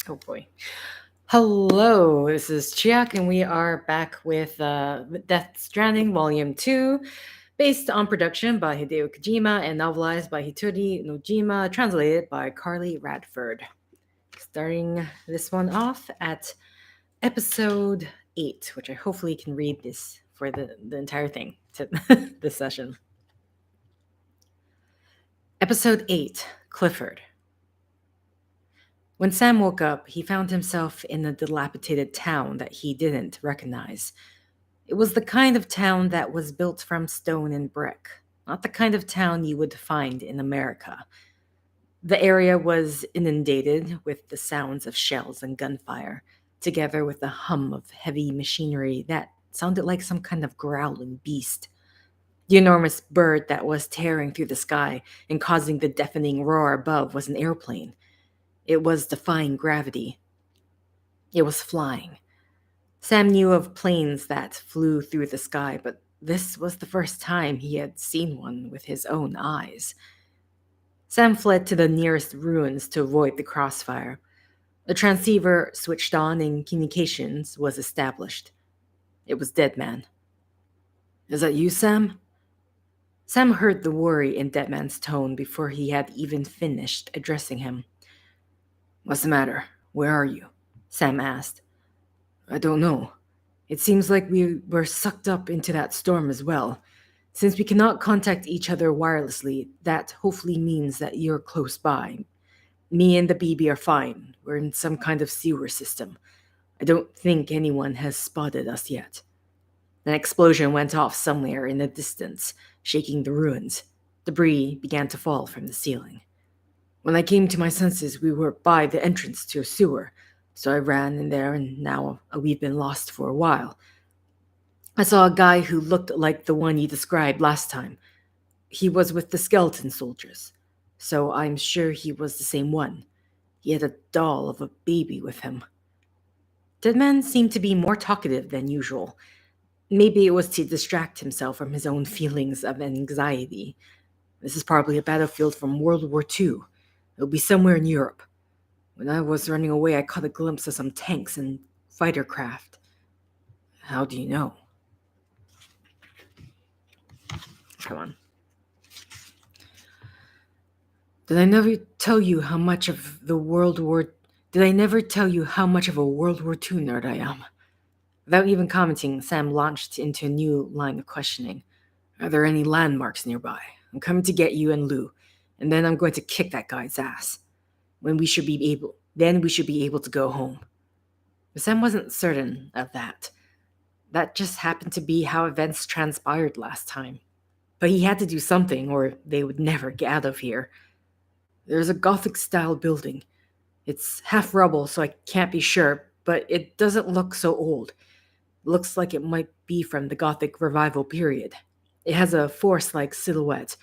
Oh boy. Hello, this is Chiak, and we are back with Death Stranding Vol.2, based on production by Hideo Kojima and novelized by Hitori Nojima, translated by Carley Radford. Starting this one off at episode 8, which I hopefully can read this for the entire thing to this session. Episode 8, Clifford. When Sam woke up, he found himself in a dilapidated town that he didn't recognize. It was the kind of town that was built from stone and brick, not the kind of town you would find in America. The area was inundated with the sounds of shells and gunfire, together with the hum of heavy machinery that sounded like some kind of growling beast. The enormous bird that was tearing through the sky and causing the deafening roar above was an airplane. It was defying gravity. It was flying. Sam knew of planes that flew through the sky, but this was the first time he had seen one with his own eyes. Sam fled to the nearest ruins to avoid the crossfire. The transceiver switched on and communications was established. It was Deadman. Is that you, Sam? Sam heard the worry in Deadman's tone before he had even finished addressing him. What's the matter? Where are you? Sam asked. I don't know. It seems like we were sucked up into that storm as well. Since we cannot contact each other wirelessly, that hopefully means that you're close by. Me and the BB are fine. We're in some kind of sewer system. I don't think anyone has spotted us yet. An explosion went off somewhere in the distance, shaking the ruins. Debris began to fall from the ceiling. When I came to my senses, we were by the entrance to a sewer, so I ran in there, and now we've been lost for a while. I saw a guy who looked like the one you described last time. He was with the skeleton soldiers, so I'm sure he was the same one. He had a doll of a baby with him. Deadman seemed to be more talkative than usual. Maybe it was to distract himself from his own feelings of anxiety. This is probably a battlefield from World War II. It'll be somewhere in Europe. When I was running away, I caught a glimpse of some tanks and fighter craft. How do you know? Come on. Did I never tell you how much of a World War II nerd I am? Without even commenting, Sam launched into a new line of questioning. Are there any landmarks nearby? I'm coming to get you and Lou, and then I'm going to kick that guy's ass. Then we should be able to go home. But Sam wasn't certain of that. That just happened to be how events transpired last time. But he had to do something, or they would never get out of here. There's a Gothic-style building. It's half rubble, so I can't be sure, but it doesn't look so old. It looks like it might be from the Gothic revival period. It has a forest-like silhouette.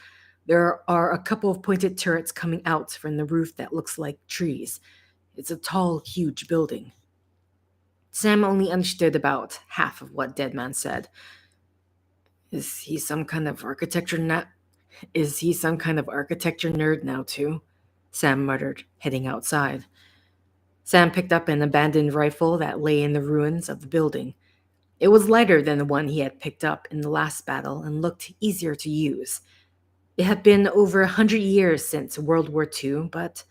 There are a couple of pointed turrets coming out from the roof that looks like trees. It's a tall, huge building. Sam only understood about half of what Deadman said. Is he some kind of architecture nerd now too? Sam muttered, heading outside. Sam picked up an abandoned rifle that lay in the ruins of the building. It was lighter than the one he had picked up in the last battle and looked easier to use. It had been over 100 years since World War II, but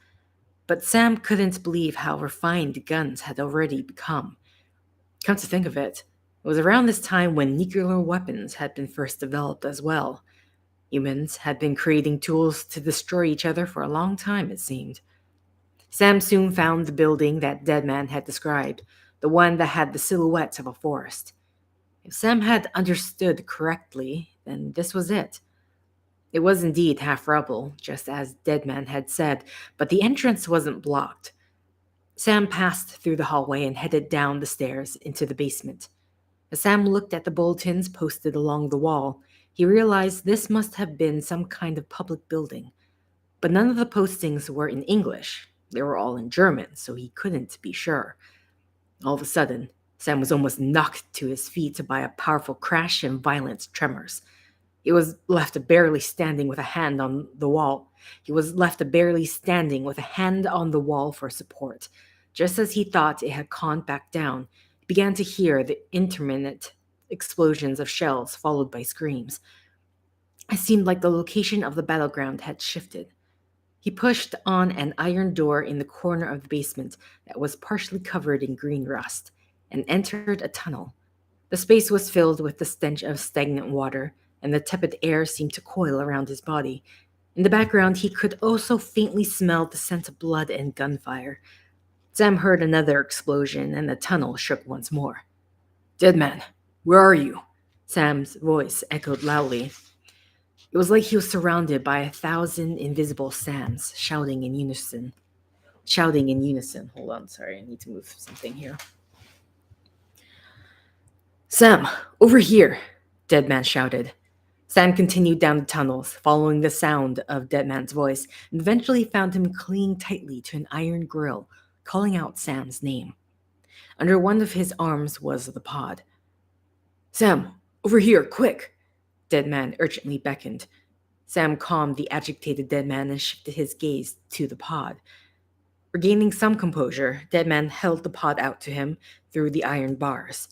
Sam couldn't believe how refined the guns had already become. Come to think of it, it was around this time when nuclear weapons had been first developed as well. Humans had been creating tools to destroy each other for a long time, it seemed. Sam soon found the building that Deadman had described, the one that had the silhouette of a forest. If Sam had understood correctly, then this was it. It was indeed half rubble, just as Deadman had said, but the entrance wasn't blocked. Sam passed through the hallway and headed down the stairs into the basement. As Sam looked at the bulletins posted along the wall, he realized this must have been some kind of public building. But none of the postings were in English. They were all in German, so he couldn't be sure. All of a sudden, Sam was almost knocked to his feet by a powerful crash and violent tremors. He was left barely standing with a hand on the wall. He was left barely standing with a hand on the wall for support. Just as he thought it had calmed back down, he began to hear the intermittent explosions of shells followed by screams. It seemed like the location of the battleground had shifted. He pushed on an iron door in the corner of the basement that was partially covered in green rust and entered a tunnel. The space was filled with the stench of stagnant water, and the tepid air seemed to coil around his body. In the background, he could also faintly smell the scent of blood and gunfire. Sam heard another explosion, and the tunnel shook once more. Dead man, where are you? Sam's voice echoed loudly. It was like he was surrounded by 1,000 invisible Sams shouting in unison. Hold on, sorry, I need to move something here. Sam, over here, Deadman shouted. Sam continued down the tunnels, following the sound of Deadman's voice, and eventually found him clinging tightly to an iron grill, calling out Sam's name. Under one of his arms was the pod. Sam, over here, quick! Deadman urgently beckoned. Sam calmed the agitated Deadman and shifted his gaze to the pod. Regaining some composure, Deadman held the pod out to him through the iron bars.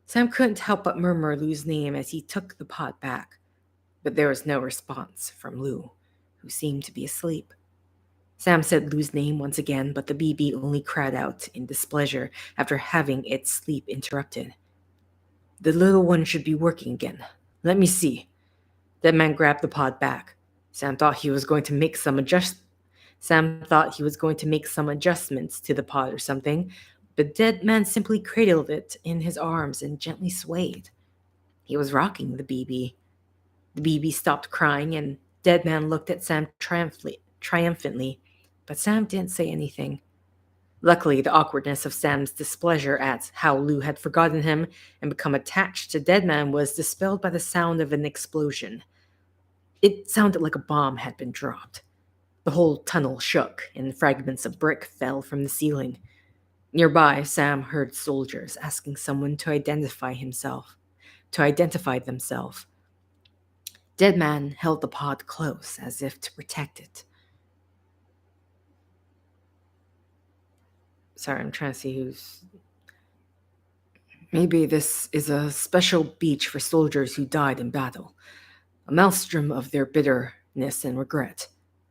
Sam couldn't help but murmur Lou's name as he took the pod back, but there was no response from Lou, who seemed to be asleep. Sam said Lou's name once again, but the BB only cried out in displeasure after having its sleep interrupted. The little one should be working again. Let me see. That man grabbed the pod back. Sam thought he was going to make some adjustments to the pod or something, but Dead Man simply cradled it in his arms and gently swayed. He was rocking the BB. The BB stopped crying, and Dead Man looked at Sam triumphantly, but Sam didn't say anything. Luckily, the awkwardness of Sam's displeasure at how Lou had forgotten him and become attached to Dead Man was dispelled by the sound of an explosion. It sounded like a bomb had been dropped. The whole tunnel shook, and fragments of brick fell from the ceiling. Nearby, Sam heard soldiers asking someone to identify themselves. Dead Man held the pod close as if to protect it. Sorry, I'm trying to see who's... Maybe this is a special beach for soldiers who died in battle. A maelstrom of their bitterness and regret,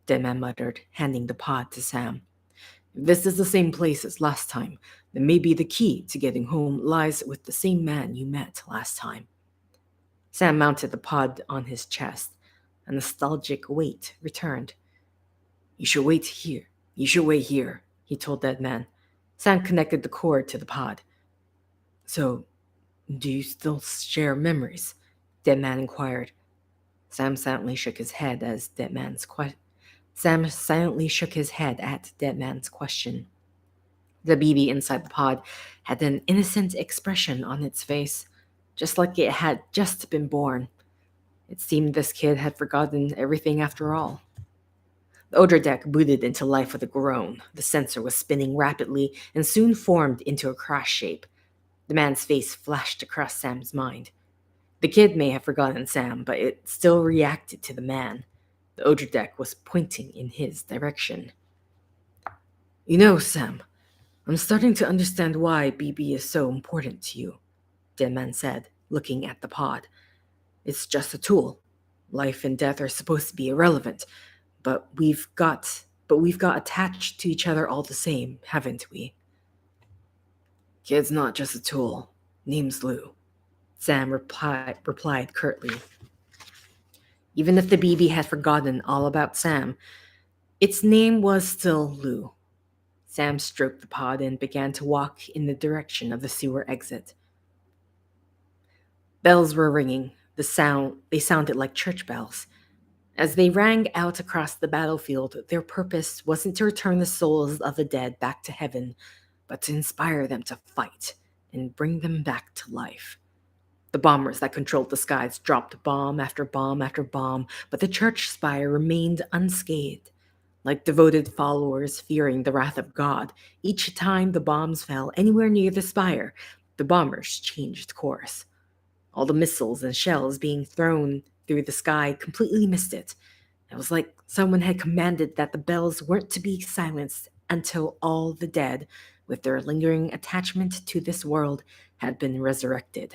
Dead Man muttered, handing the pod to Sam. If this is the same place as last time, then maybe the key to getting home lies with the same man you met last time. Sam mounted the pod on his chest. A nostalgic weight returned. You should wait here, he told Dead Man. Sam connected the cord to the pod. So, do you still share memories? Dead Man inquired. Sam silently shook his head at Dead Man's question. The BB inside the pod had an innocent expression on its face, just like it had just been born. It seemed this kid had forgotten everything after all. The Odor deck booted into life with a groan. The sensor was spinning rapidly and soon formed into a cross shape. The man's face flashed across Sam's mind. The kid may have forgotten Sam, but it still reacted to the man. The Odor deck was pointing in his direction. You know, Sam, I'm starting to understand why BB is so important to you, Dead Man said, looking at the pod. It's just a tool. Life and death are supposed to be irrelevant, but we've got attached to each other all the same, haven't we? Kid's not just a tool. Name's Lou, Sam replied curtly. Even if the BB had forgotten all about Sam, its name was still Lou. Sam stroked the pod and began to walk in the direction of the sewer exit. Bells were ringing. They sounded like church bells. As they rang out across the battlefield, their purpose wasn't to return the souls of the dead back to heaven, but to inspire them to fight and bring them back to life. The bombers that controlled the skies dropped bomb after bomb after bomb, but the church spire remained unscathed. Like devoted followers fearing the wrath of God, each time the bombs fell anywhere near the spire, the bombers changed course. All the missiles and shells being thrown through the sky completely missed it. It was like someone had commanded that the bells weren't to be silenced until all the dead, with their lingering attachment to this world, had been resurrected.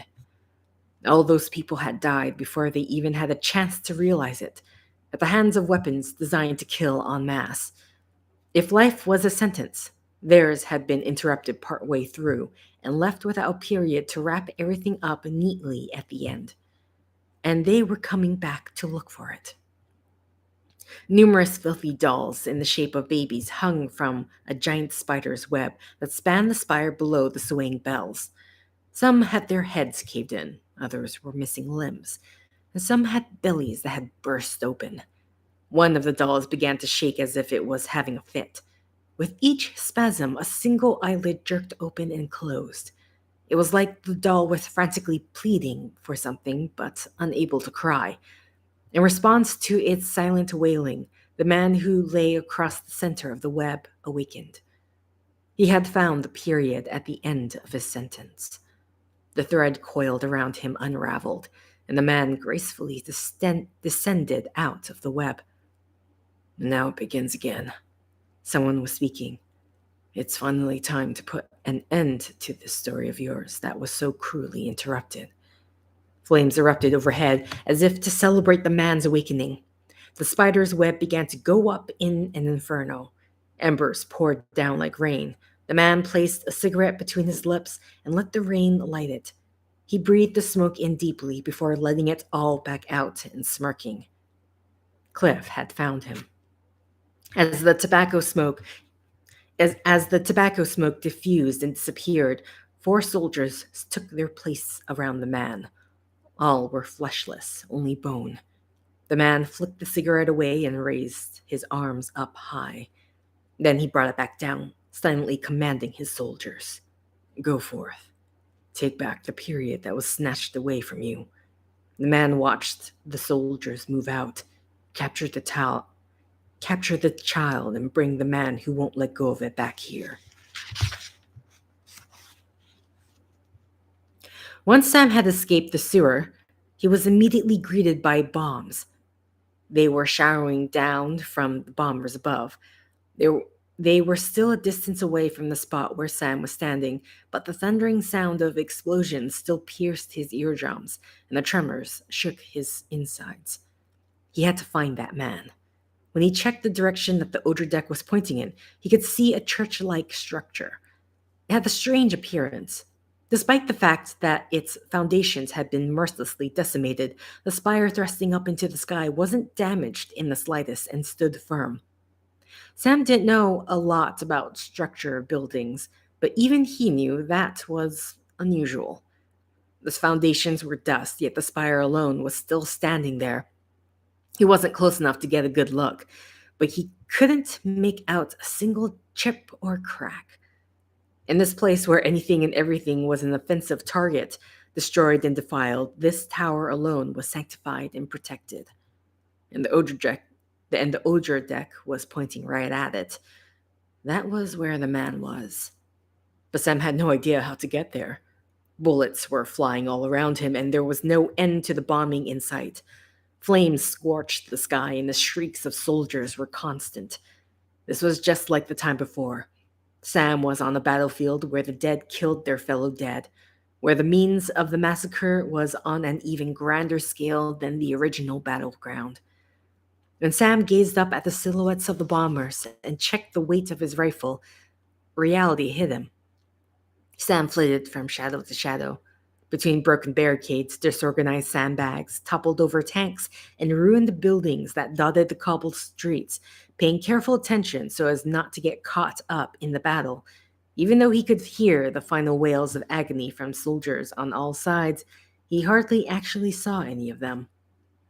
All those people had died before they even had a chance to realize it, at the hands of weapons designed to kill en masse. If life was a sentence, theirs had been interrupted partway through and left without a period to wrap everything up neatly at the end. And they were coming back to look for it. Numerous filthy dolls in the shape of babies hung from a giant spider's web that spanned the spire below the swaying bells. Some had their heads caved in, others were missing limbs, and some had bellies that had burst open. One of the dolls began to shake as if it was having a fit. With each spasm, a single eyelid jerked open and closed. It was like the doll was frantically pleading for something, but unable to cry. In response to its silent wailing, the man who lay across the center of the web awakened. He had found the period at the end of his sentence. The thread coiled around him unraveled, and the man gracefully descended out of the web. Now it begins again. Someone was speaking. It's finally time to put an end to this story of yours that was so cruelly interrupted. Flames erupted overhead as if to celebrate the man's awakening. The spider's web began to go up in an inferno. Embers poured down like rain. The man placed a cigarette between his lips and let the rain light it. He breathed the smoke in deeply before letting it all back out and smirking. Cliff had found him. As the tobacco smoke diffused and disappeared, 4 soldiers took their place around the man. All were fleshless, only bone. The man flicked the cigarette away and raised his arms up high. Then he brought it back down, silently commanding his soldiers. Go forth. Take back the period that was snatched away from you. The man watched the soldiers move out, capture the child, and bring the man who won't let go of it back here. Once Sam had escaped the sewer, he was immediately greeted by bombs. They were showering down from the bombers above. They were still a distance away from the spot where Sam was standing, but the thundering sound of explosions still pierced his eardrums, and the tremors shook his insides. He had to find that man. When he checked the direction that the Odra deck was pointing in, he could see a church-like structure. It had a strange appearance. Despite the fact that its foundations had been mercilessly decimated, the spire thrusting up into the sky wasn't damaged in the slightest and stood firm. Sam didn't know a lot about structure of buildings, but even he knew that was unusual. The foundations were dust, yet the spire alone was still standing there. He wasn't close enough to get a good look, but he couldn't make out a single chip or crack. In this place where anything and everything was an offensive target, destroyed and defiled, this tower alone was sanctified and protected. And the Odra deck was pointing right at it. That was where the man was. But Sam had no idea how to get there. Bullets were flying all around him, and there was no end to the bombing in sight. Flames scorched the sky, and the shrieks of soldiers were constant. This was just like the time before. Sam was on a battlefield where the dead killed their fellow dead, where the means of the massacre was on an even grander scale than the original battleground. When Sam gazed up at the silhouettes of the bombers and checked the weight of his rifle, reality hit him. Sam flitted from shadow to shadow, between broken barricades, disorganized sandbags, toppled over tanks, and ruined buildings that dotted the cobbled streets, paying careful attention so as not to get caught up in the battle. Even though he could hear the final wails of agony from soldiers on all sides, he hardly actually saw any of them.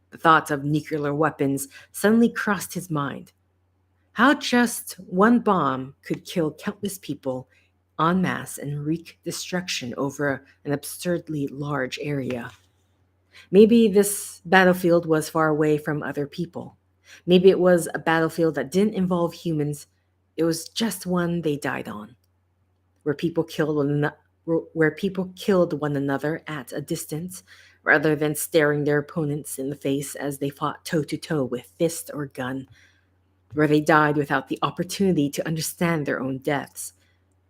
The thought of nuclear weapons suddenly crossed his mind. How just one bomb could kill countless people en masse and wreak destruction over an absurdly large area. Maybe this battlefield was far away from other people. Maybe it was a battlefield that didn't involve humans. It was just one they died on, where people killed one another at a distance, rather than staring their opponents in the face as they fought toe-to-toe with fist or gun. where they died without the opportunity to understand their own deaths.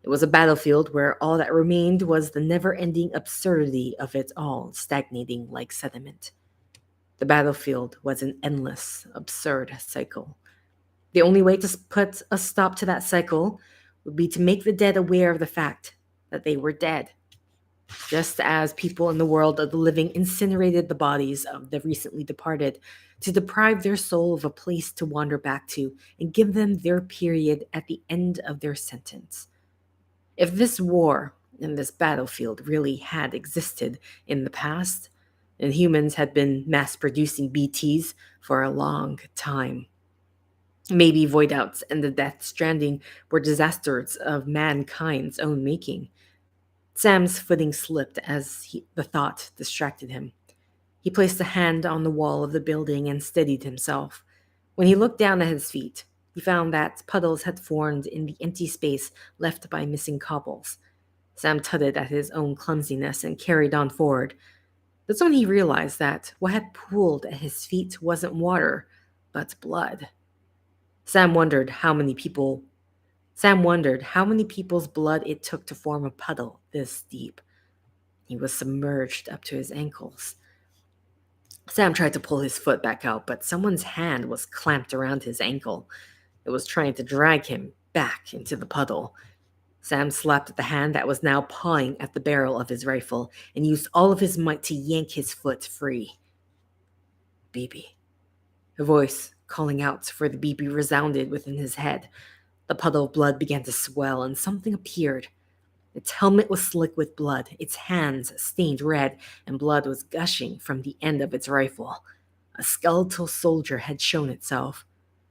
It was a battlefield where all that remained was the never ending absurdity of it all, stagnating like sediment. The battlefield was an endless, absurd cycle. The only way to put a stop to that cycle would be to make the dead aware of the fact that they were dead, just as people in the world of the living incinerated the bodies of the recently departed to deprive their soul of a place to wander back to and give them their period at the end of their sentence. If this war and this battlefield really had existed in the past, then humans had been mass producing BTs for a long time. Maybe voidouts and the Death Stranding were disasters of mankind's own making. Sam's footing slipped as the thought distracted him. He placed a hand on the wall of the building and steadied himself. When he looked down at his feet, he found that puddles had formed in the empty space left by missing cobbles. Sam tutted at his own clumsiness and carried on forward. That's when he realized that what had pooled at his feet wasn't water, but blood. Sam wondered how many people Sam wondered how many people's blood it took to form a puddle this deep. He was submerged up to his ankles. Sam tried to pull his foot back out, but someone's hand was clamped around his ankle. It was trying to drag him back into the puddle. Sam slapped at the hand that was now pawing at the barrel of his rifle and used all of his might to yank his foot free. BB. A voice calling out for the BB resounded within his head. The puddle of blood began to swell and something appeared. Its helmet was slick with blood, its hands stained red, and blood was gushing from the end of its rifle. A skeletal soldier had shown itself.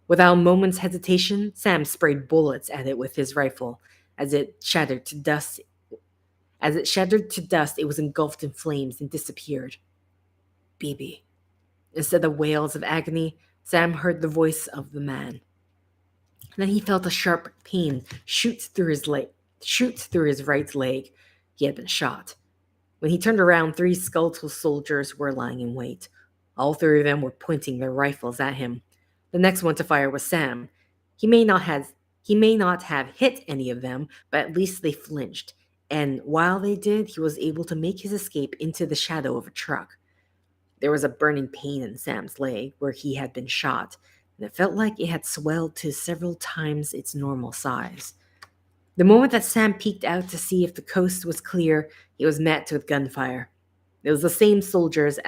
Without a moment's hesitation, Sam sprayed bullets at it with his rifle. As it shattered to dust, it was engulfed in flames and disappeared. BB. Instead of wails of agony, Sam heard the voice of the man. Then he felt a sharp pain shoot through his right leg. He had been shot. When he turned around, 3 skeletal soldiers were lying in wait. All 3 of them were pointing their rifles at him. The next one to fire was Sam. He may not have hit any of them, but at least they flinched. And while they did, he was able to make his escape into the shadow of a truck. There was a burning pain in Sam's leg where he had been shot, and it felt like it had swelled to several times its normal size. The moment that Sam peeked out to see if the coast was clear, he was met with gunfire. It was the same soldiers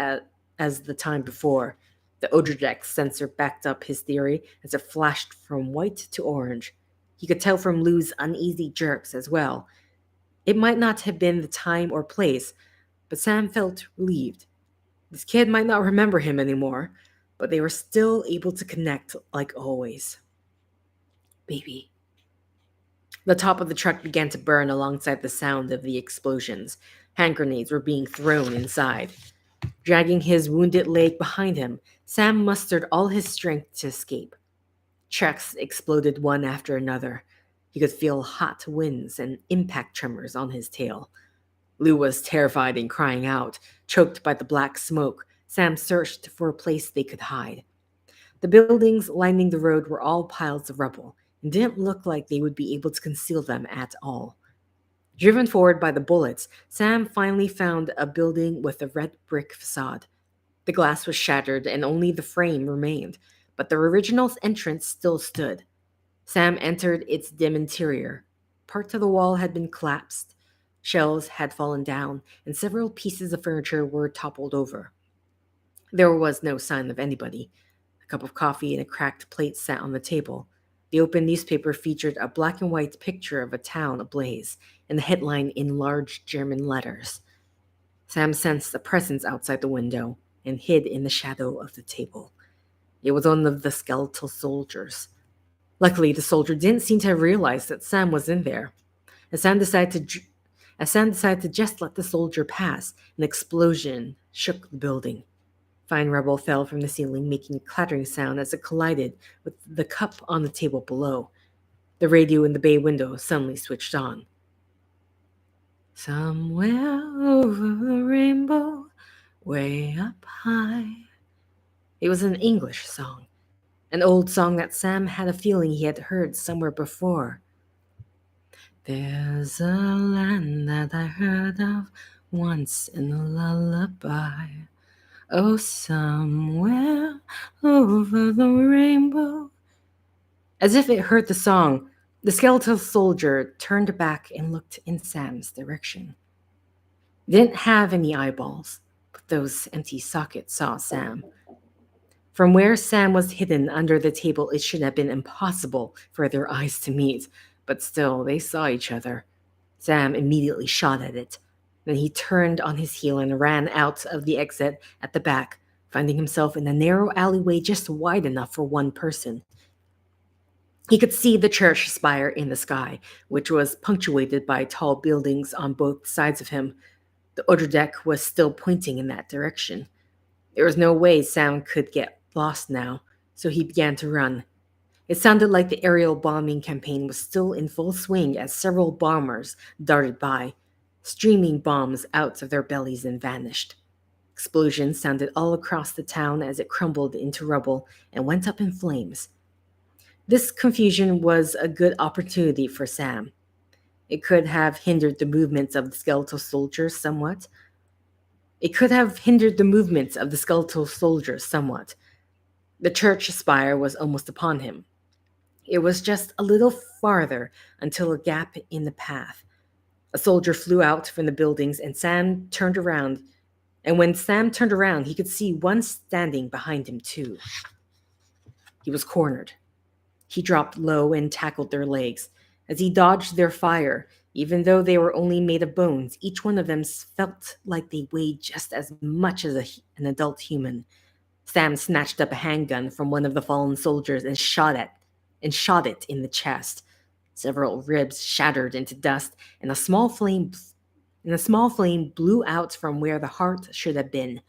as the time before. The Odradek sensor backed up his theory as it flashed from white to orange. He could tell from Lou's uneasy jerks as well. It might not have been the time or place, but Sam felt relieved. This kid might not remember him anymore, but they were still able to connect like always. Baby. The top of the truck began to burn alongside the sound of the explosions. Hand grenades were being thrown inside. Dragging his wounded leg behind him, Sam mustered all his strength to escape. Trucks exploded one after another. He could feel hot winds and impact tremors on his tail. Lou was terrified and crying out. Choked by the black smoke, Sam searched for a place they could hide. The buildings lining the road were all piles of rubble and didn't look like they would be able to conceal them at all. Driven forward by the bullets, Sam finally found a building with a red brick facade. The glass was shattered and only the frame remained, but the original entrance still stood. Sam entered its dim interior. Part of the wall had been collapsed. Shelves had fallen down, and several pieces of furniture were toppled over. There was no sign of anybody. A cup of coffee and a cracked plate sat on the table. The open newspaper featured a black and white picture of a town ablaze, and the headline in large German letters. Sam sensed a presence outside the window and hid in the shadow of the table. It was one of the skeletal soldiers. Luckily, the soldier didn't seem to have realized that Sam was in there. As Sam decided to just let the soldier pass, an explosion shook the building. Fine rubble fell from the ceiling, making a clattering sound as it collided with the cup on the table below. The radio in the bay window suddenly switched on. Somewhere over a rainbow, way up high. It was an English song. An old song that Sam had a feeling he had heard somewhere before. There's a land that I heard of once in a lullaby. Oh, somewhere over the rainbow. As if it heard the song, the skeletal soldier turned back and looked in Sam's direction. He didn't have any eyeballs, but those empty sockets saw Sam. From where Sam was hidden under the table, it should have been impossible for their eyes to meet, but still they saw each other. Sam immediately shot at it. Then he turned on his heel and ran out of the exit at the back, finding himself in a narrow alleyway just wide enough for one person. He could see the church spire in the sky, which was punctuated by tall buildings on both sides of him. The other deck was still pointing in that direction. There was no way Sam could get lost now, so he began to run. It sounded like the aerial bombing campaign was still in full swing as several bombers darted by, streaming bombs out of their bellies and vanished. Explosions sounded all across the town as it crumbled into rubble and went up in flames. This confusion was a good opportunity for Sam. It could have hindered the movements of the skeletal soldiers somewhat. It could have hindered the movements of the skeletal soldiers somewhat. The church spire was almost upon him. It was just a little farther until a gap in the path. A soldier flew out from the buildings and Sam turned around. And when Sam turned around, he could see one standing behind him too. He was cornered. He dropped low and tackled their legs. As he dodged their fire, even though they were only made of bones, each one of them felt like they weighed just as much as an adult human. Sam snatched up a handgun from one of the fallen soldiers and shot it in the chest. Several ribs shattered into dust, and a small flame blew out from where the heart should have been.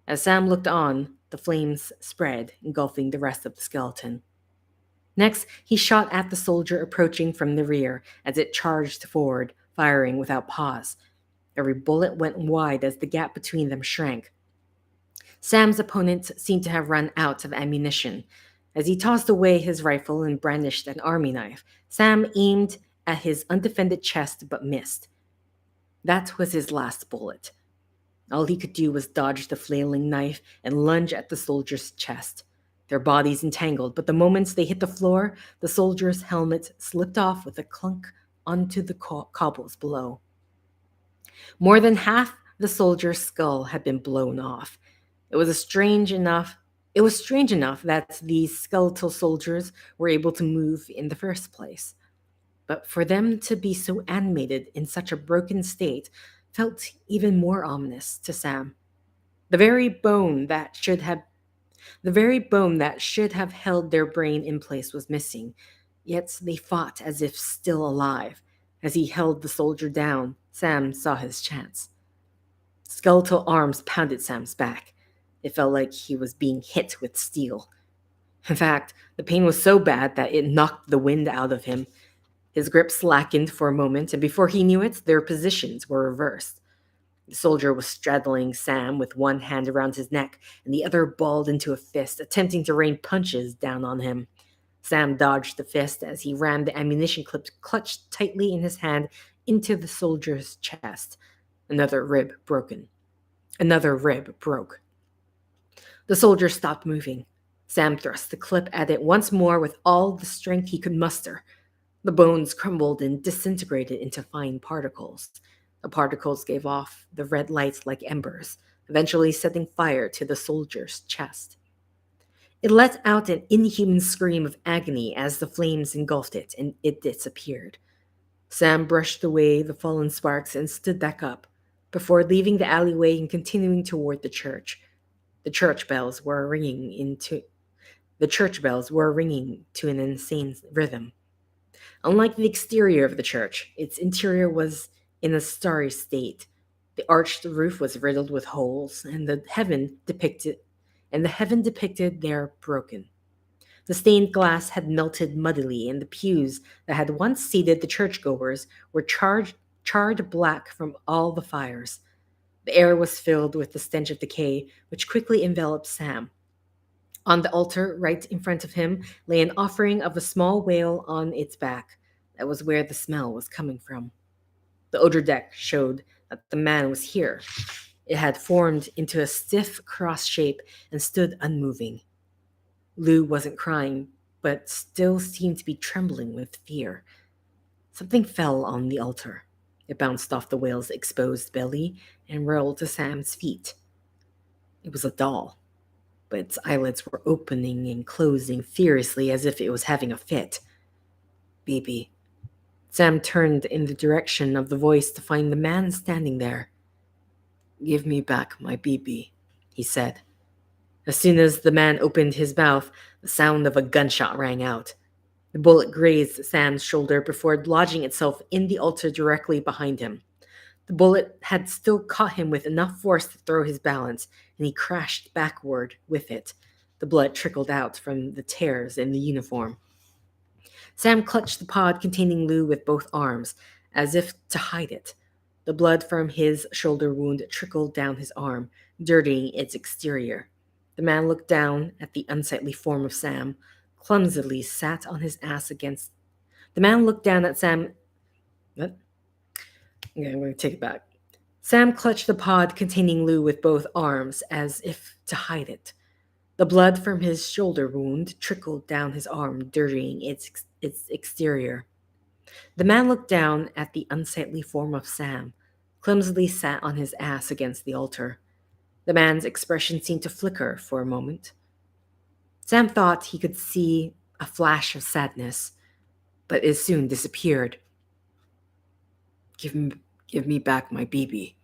As Sam looked on, the flames spread, engulfing the rest of the skeleton. Next, he shot at the soldier approaching from the rear as it charged forward, firing without pause. Every bullet went wide as the gap between them shrank. Sam's opponent seemed to have run out of ammunition. As he tossed away his rifle and brandished an army knife, Sam aimed at his undefended chest but missed. That was his last bullet. All he could do was dodge the flailing knife and lunge at the soldier's chest. Their bodies entangled, but the moment they hit the floor, the soldier's helmet slipped off with a clunk onto the cobbles below. More than half the soldier's skull had been blown off. It was strange enough that these skeletal soldiers were able to move in the first place. But for them to be so animated in such a broken state felt even more ominous to Sam. The very bone that should have held their brain in place was missing, yet they fought as if still alive. As he held the soldier down, Sam saw his chance. Skeletal arms pounded Sam's back. It felt like he was being hit with steel. In fact, the pain was so bad that it knocked the wind out of him. His grip slackened for a moment, and before he knew it, their positions were reversed. The soldier was straddling Sam with one hand around his neck and the other balled into a fist, attempting to rain punches down on him. Sam dodged the fist as he rammed the ammunition clip clutched tightly in his hand into the soldier's chest. Another rib broke. The soldier stopped moving. Sam thrust the clip at it once more with all the strength he could muster. The bones crumbled and disintegrated into fine particles. The particles gave off the red lights like embers, eventually setting fire to the soldier's chest. It let out an inhuman scream of agony as the flames engulfed it, and it disappeared. Sam brushed away the fallen sparks and stood back up, before leaving the alleyway and continuing toward the church. The church bells were ringing to an insane rhythm. Unlike the exterior of the church, its interior was in a starry state. The arched roof was riddled with holes, and the heaven depicted there broken. The stained glass had melted muddily, and the pews that had once seated the churchgoers were charred black from all the fires. The air was filled with the stench of decay, which quickly enveloped Sam. On the altar, right in front of him, lay an offering of a small whale on its back. That was where the smell was coming from. The odor deck showed that the man was here. It had formed into a stiff cross shape and stood unmoving. Lou wasn't crying, but still seemed to be trembling with fear. Something fell on the altar. It bounced off the whale's exposed belly and rolled to Sam's feet. It was a doll, but its eyelids were opening and closing furiously as if it was having a fit. Baby. Sam turned in the direction of the voice to find the man standing there. Give me back my BB, he said. As soon as the man opened his mouth, the sound of a gunshot rang out. The bullet grazed Sam's shoulder before lodging itself in the altar directly behind him. The bullet had still caught him with enough force to throw his balance, and he crashed backward with it. The blood trickled out from the tears in the uniform. Sam clutched the pod containing Lou with both arms, as if to hide it. The blood from his shoulder wound trickled down his arm, dirtying its exterior. The man looked down at the unsightly form of Sam, clumsily sat on his ass against. The man looked down at Sam. What? Okay, I'm going to take it back. Sam clutched the pod containing Lou with both arms, as if to hide it. The blood from his shoulder wound trickled down his arm, dirtying its exterior. The man looked down at the unsightly form of Sam, clumsily sat on his ass against the altar. The man's expression seemed to flicker for a moment. Sam thought he could see a flash of sadness, but it soon disappeared. Give me back my BB,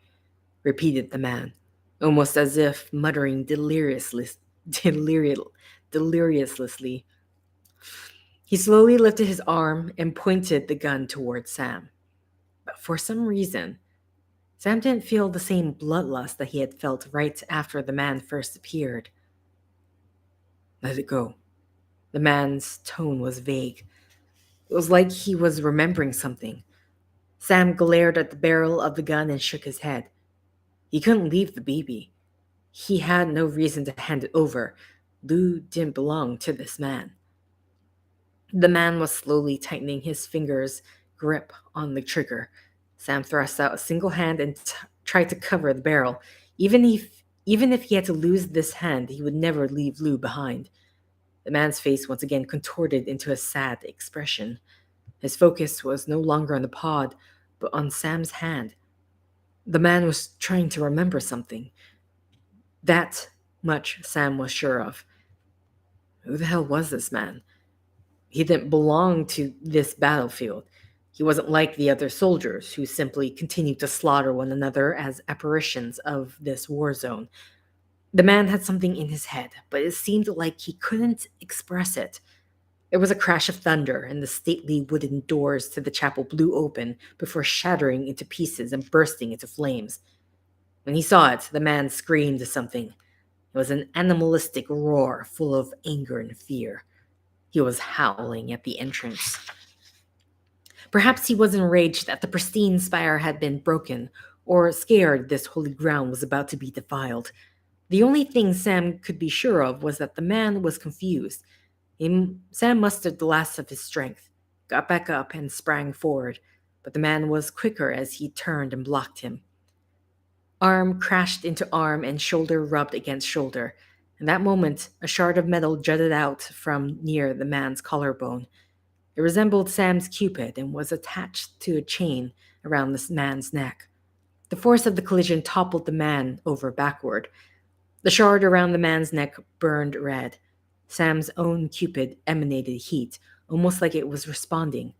repeated the man, almost as if muttering deliriously. He slowly lifted his arm and pointed the gun towards Sam. But for some reason, Sam didn't feel the same bloodlust that he had felt right after the man first appeared. Let it go. The man's tone was vague. It was like he was remembering something. Sam glared at the barrel of the gun and shook his head. He couldn't leave the BB. He had no reason to hand it over. Lou didn't belong to this man. The man was slowly tightening his fingers' grip on the trigger. Sam thrust out a single hand and tried to cover the barrel. Even if he had to lose this hand, he would never leave Lou behind. The man's face once again contorted into a sad expression. His focus was no longer on the pod, but on Sam's hand. The man was trying to remember something. That much Sam was sure of. Who the hell was this man? He didn't belong to this battlefield. He wasn't like the other soldiers who simply continued to slaughter one another as apparitions of this war zone. The man had something in his head, but it seemed like he couldn't express it. There was a crash of thunder, and the stately wooden doors to the chapel blew open before shattering into pieces and bursting into flames. When he saw it, the man screamed something. It was an animalistic roar full of anger and fear. He was howling at the entrance. Perhaps he was enraged that the pristine spire had been broken, or scared this holy ground was about to be defiled. The only thing Sam could be sure of was that the man was confused. Sam mustered the last of his strength, got back up, and sprang forward, but the man was quicker as he turned and blocked him. Arm crashed into arm and shoulder rubbed against shoulder. In that moment, a shard of metal jutted out from near the man's collarbone. It resembled Sam's cupid and was attached to a chain around this man's neck. The force of the collision toppled the man over backward. The shard around the man's neck burned red. Sam's own cupid emanated heat, almost like it was responding.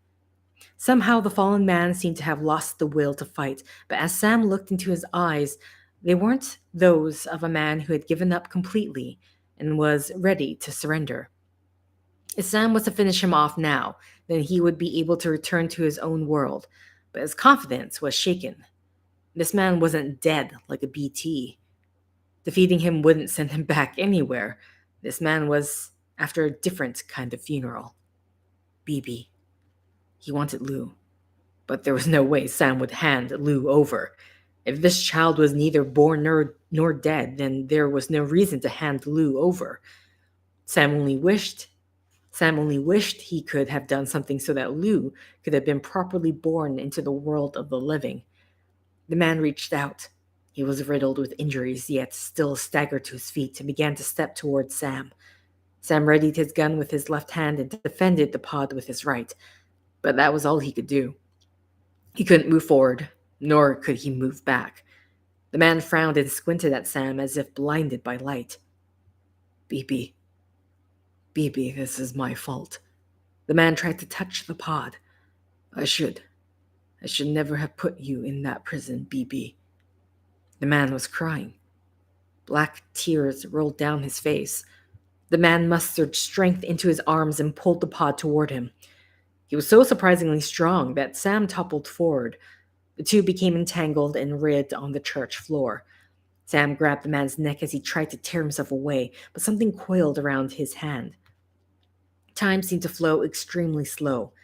Somehow the fallen man seemed to have lost the will to fight, but as Sam looked into his eyes, they weren't those of a man who had given up completely and was ready to surrender. If Sam was to finish him off now, then he would be able to return to his own world, but his confidence was shaken. This man wasn't dead like a BT. Defeating him wouldn't send him back anywhere. This man was after a different kind of funeral. BB. He wanted Lou. But there was no way Sam would hand Lou over. If this child was neither born nor dead, then there was no reason to hand Lou over. Sam only wished Sam only wished he could have done something so that Lou could have been properly born into the world of the living. The man reached out. He was riddled with injuries, yet still staggered to his feet and began to step towards Sam. Sam readied his gun with his left hand and defended the pod with his right, but that was all he could do. He couldn't move forward, nor could he move back. The man frowned and squinted at Sam as if blinded by light. BB, BB, this is my fault. The man tried to touch the pod. I should never have put you in that prison, BB. The man was crying. Black tears rolled down his face. The man mustered strength into his arms and pulled the pod toward him. He was so surprisingly strong that Sam toppled forward. The two became entangled and writhed on the church floor. Sam grabbed the man's neck as he tried to tear himself away, but something coiled around his hand. Time seemed to flow extremely slowly.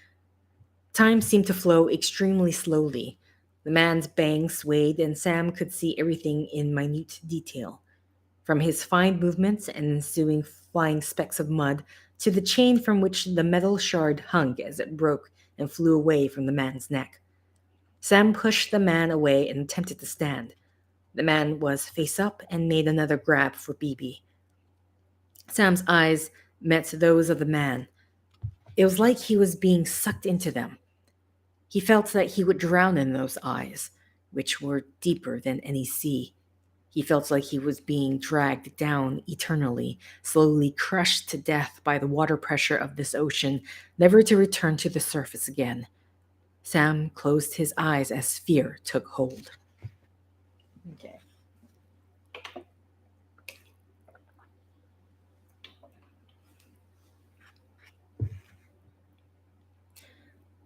The man's bang swayed, and Sam could see everything in minute detail. From his fine movements and ensuing flying specks of mud to the chain from which the metal shard hung as it broke and flew away from the man's neck. Sam pushed the man away and attempted to stand. The man was face up and made another grab for BB. Sam's eyes met those of the man. It was like he was being sucked into them. He felt that he would drown in those eyes, which were deeper than any sea. He felt like he was being dragged down eternally, slowly crushed to death by the water pressure of this ocean, never to return to the surface again. Sam closed his eyes as fear took hold. Okay.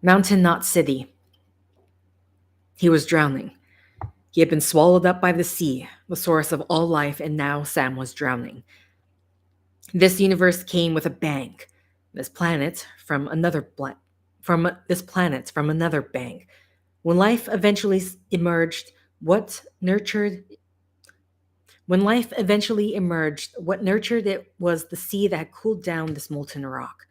Mountain Knot City. He was drowning. He had been swallowed up by the sea, the source of all life, and now Sam was drowning. This universe came with a bang. This planet from another bang. When life eventually emerged, what nurtured it was the sea that had cooled down this molten rock.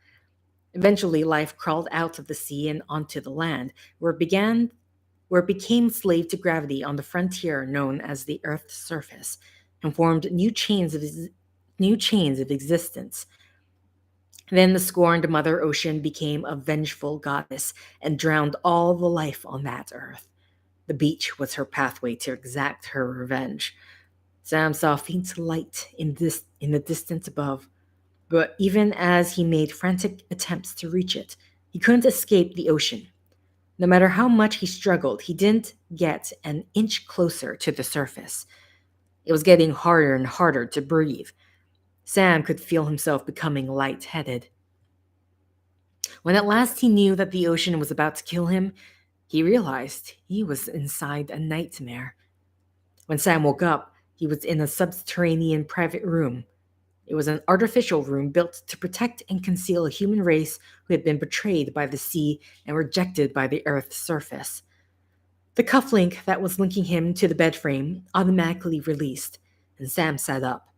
Eventually, life crawled out of the sea and onto the land, where it became slave to gravity on the frontier known as the Earth's surface, and formed new chains of existence. Then the scorned Mother Ocean became a vengeful goddess and drowned all the life on that Earth. The beach was her pathway to exact her revenge. Sam saw faint light in the distance above, but even as he made frantic attempts to reach it, he couldn't escape the ocean. No matter how much he struggled, he didn't get an inch closer to the surface. It was getting harder and harder to breathe. Sam could feel himself becoming lightheaded. When at last he knew that the ocean was about to kill him, he realized he was inside a nightmare. When Sam woke up, he was in a subterranean private room. It was an artificial room built to protect and conceal a human race who had been betrayed by the sea and rejected by the Earth's surface. The cufflink that was linking him to the bed frame automatically released, and Sam sat up.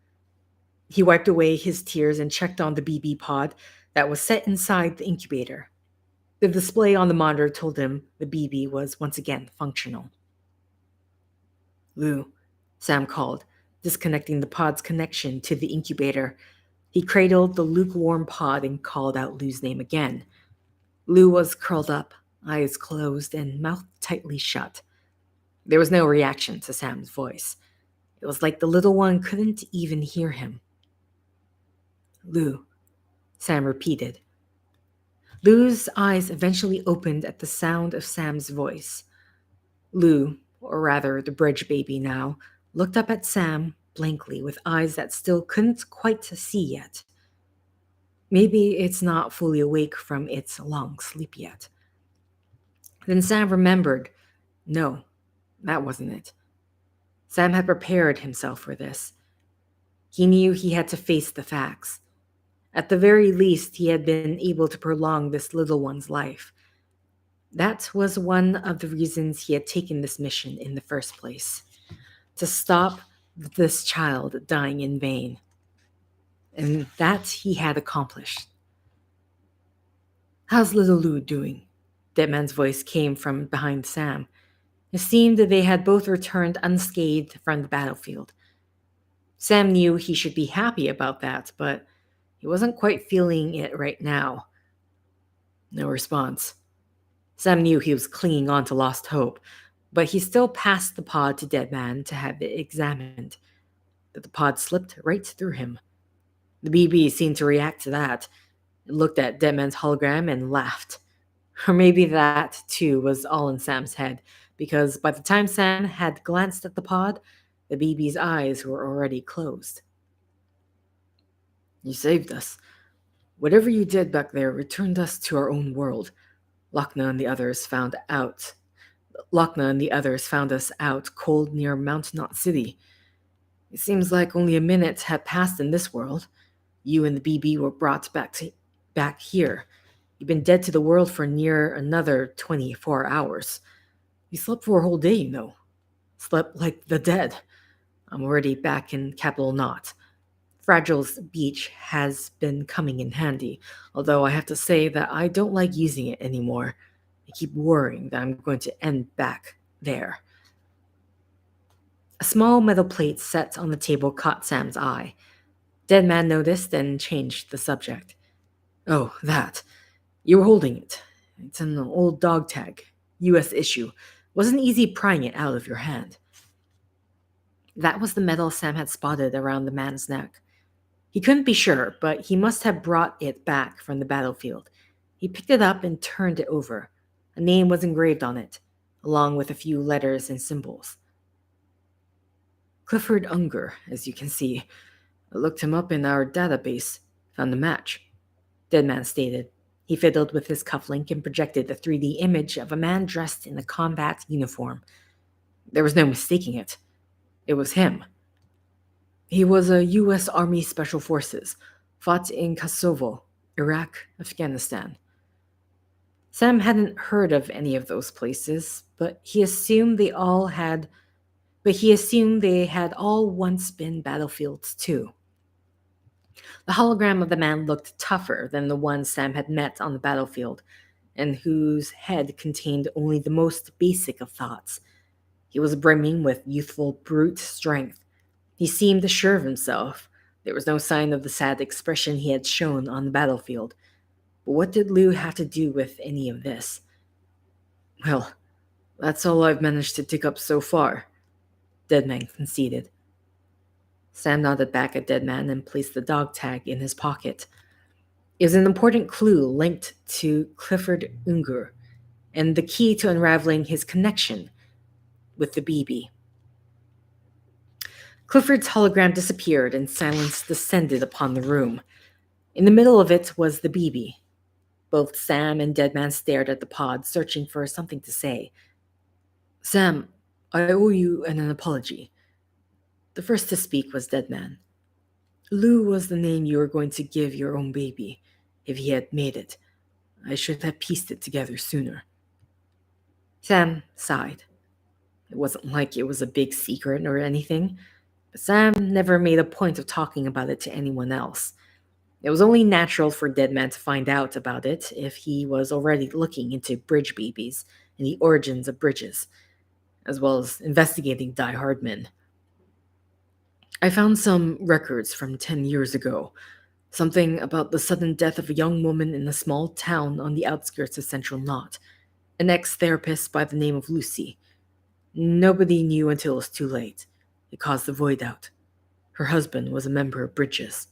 He wiped away his tears and checked on the BB pod that was set inside the incubator. The display on the monitor told him the BB was once again functional. "Lou," Sam called, disconnecting the pod's connection to the incubator. He cradled the lukewarm pod and called out Lou's name again. Lou was curled up, eyes closed and mouth tightly shut. There was no reaction to Sam's voice. It was like the little one couldn't even hear him. "Lou," Sam repeated. Lou's eyes eventually opened at the sound of Sam's voice. Lou, or rather the bridge baby now, looked up at Sam blankly with eyes that still couldn't quite see yet. Maybe it's not fully awake from its long sleep yet. Then Sam remembered. No, that wasn't it. Sam had prepared himself for this. He knew he had to face the facts. At the very least, he had been able to prolong this little one's life. That was one of the reasons he had taken this mission in the first place. To stop this child dying in vain. and that he had accomplished. "How's little Lou doing?" Deadman's voice came from behind Sam. It seemed that they had both returned unscathed from the battlefield. Sam knew he should be happy about that, but he wasn't quite feeling it right now. No response. Sam knew he was clinging on to lost hope, but he still passed the pod to Deadman to have it examined. But the pod slipped right through him. The BB seemed to react to that. It looked at Deadman's hologram and laughed. Or maybe that, too, was all in Sam's head, because by the time Sam had glanced at the pod, the BB's eyes were already closed. "You saved us. Whatever you did back there returned us to our own world. Lochna and the others found out. Lochna and the others found us out cold near Mount Knot City. It seems like only a minute had passed in this world. You and the BB were brought back here. You've been dead to the world for near another 24 hours. You slept for a whole day, you know. Slept like the dead. I'm already back in Capital Knot. Fragile's beach has been coming in handy, although I have to say that I don't like using it anymore. I keep worrying that I'm going to end back there." A small metal plate set on the table caught Sam's eye. Deadman noticed and changed the subject. "Oh, that. You were holding it. It's an old dog tag. US issue. Wasn't easy prying it out of your hand." That was the metal Sam had spotted around the man's neck. He couldn't be sure, but he must have brought it back from the battlefield. He picked it up and turned it over. A name was engraved on it, along with a few letters and symbols. "Clifford Unger, as you can see. I looked him up in our database. Found a match," Deadman stated. He fiddled with his cufflink and projected a 3D image of a man dressed in a combat uniform. There was no mistaking it. It was him. He was a U.S. Army Special Forces, fought in Kosovo, Iraq, Afghanistan. Sam hadn't heard of any of those places, but he assumed they had all once been battlefields too. The hologram of the man looked tougher than the one Sam had met on the battlefield, and whose head contained only the most basic of thoughts. He was brimming with youthful brute strength. He seemed sure of himself. There was no sign of the sad expression he had shown on the battlefield. But what did Lou have to do with any of this? "Well, that's all I've managed to dig up so far," Deadman conceded. Sam nodded back at Deadman and placed the dog tag in his pocket. It was an important clue linked to Clifford Unger, and the key to unraveling his connection with the BB. Clifford's hologram disappeared and silence descended upon the room. In the middle of it was the BB. Both Sam and Deadman stared at the pod, searching for something to say. "Sam, I owe you an apology." The first to speak was Deadman. "Lou was the name you were going to give your own baby, if he had made it. I should have pieced it together sooner." Sam sighed. It wasn't like it was a big secret or anything, but Sam never made a point of talking about it to anyone else. It was only natural for Deadman to find out about it if he was already looking into bridge babies and the origins of bridges, as well as investigating die-hard men. "I found some records from 10 years ago. Something about the sudden death of a young woman in a small town on the outskirts of Central Knot. An ex-therapist by the name of Lucy. Nobody knew until it was too late. It caused the void out. Her husband was a member of Bridges.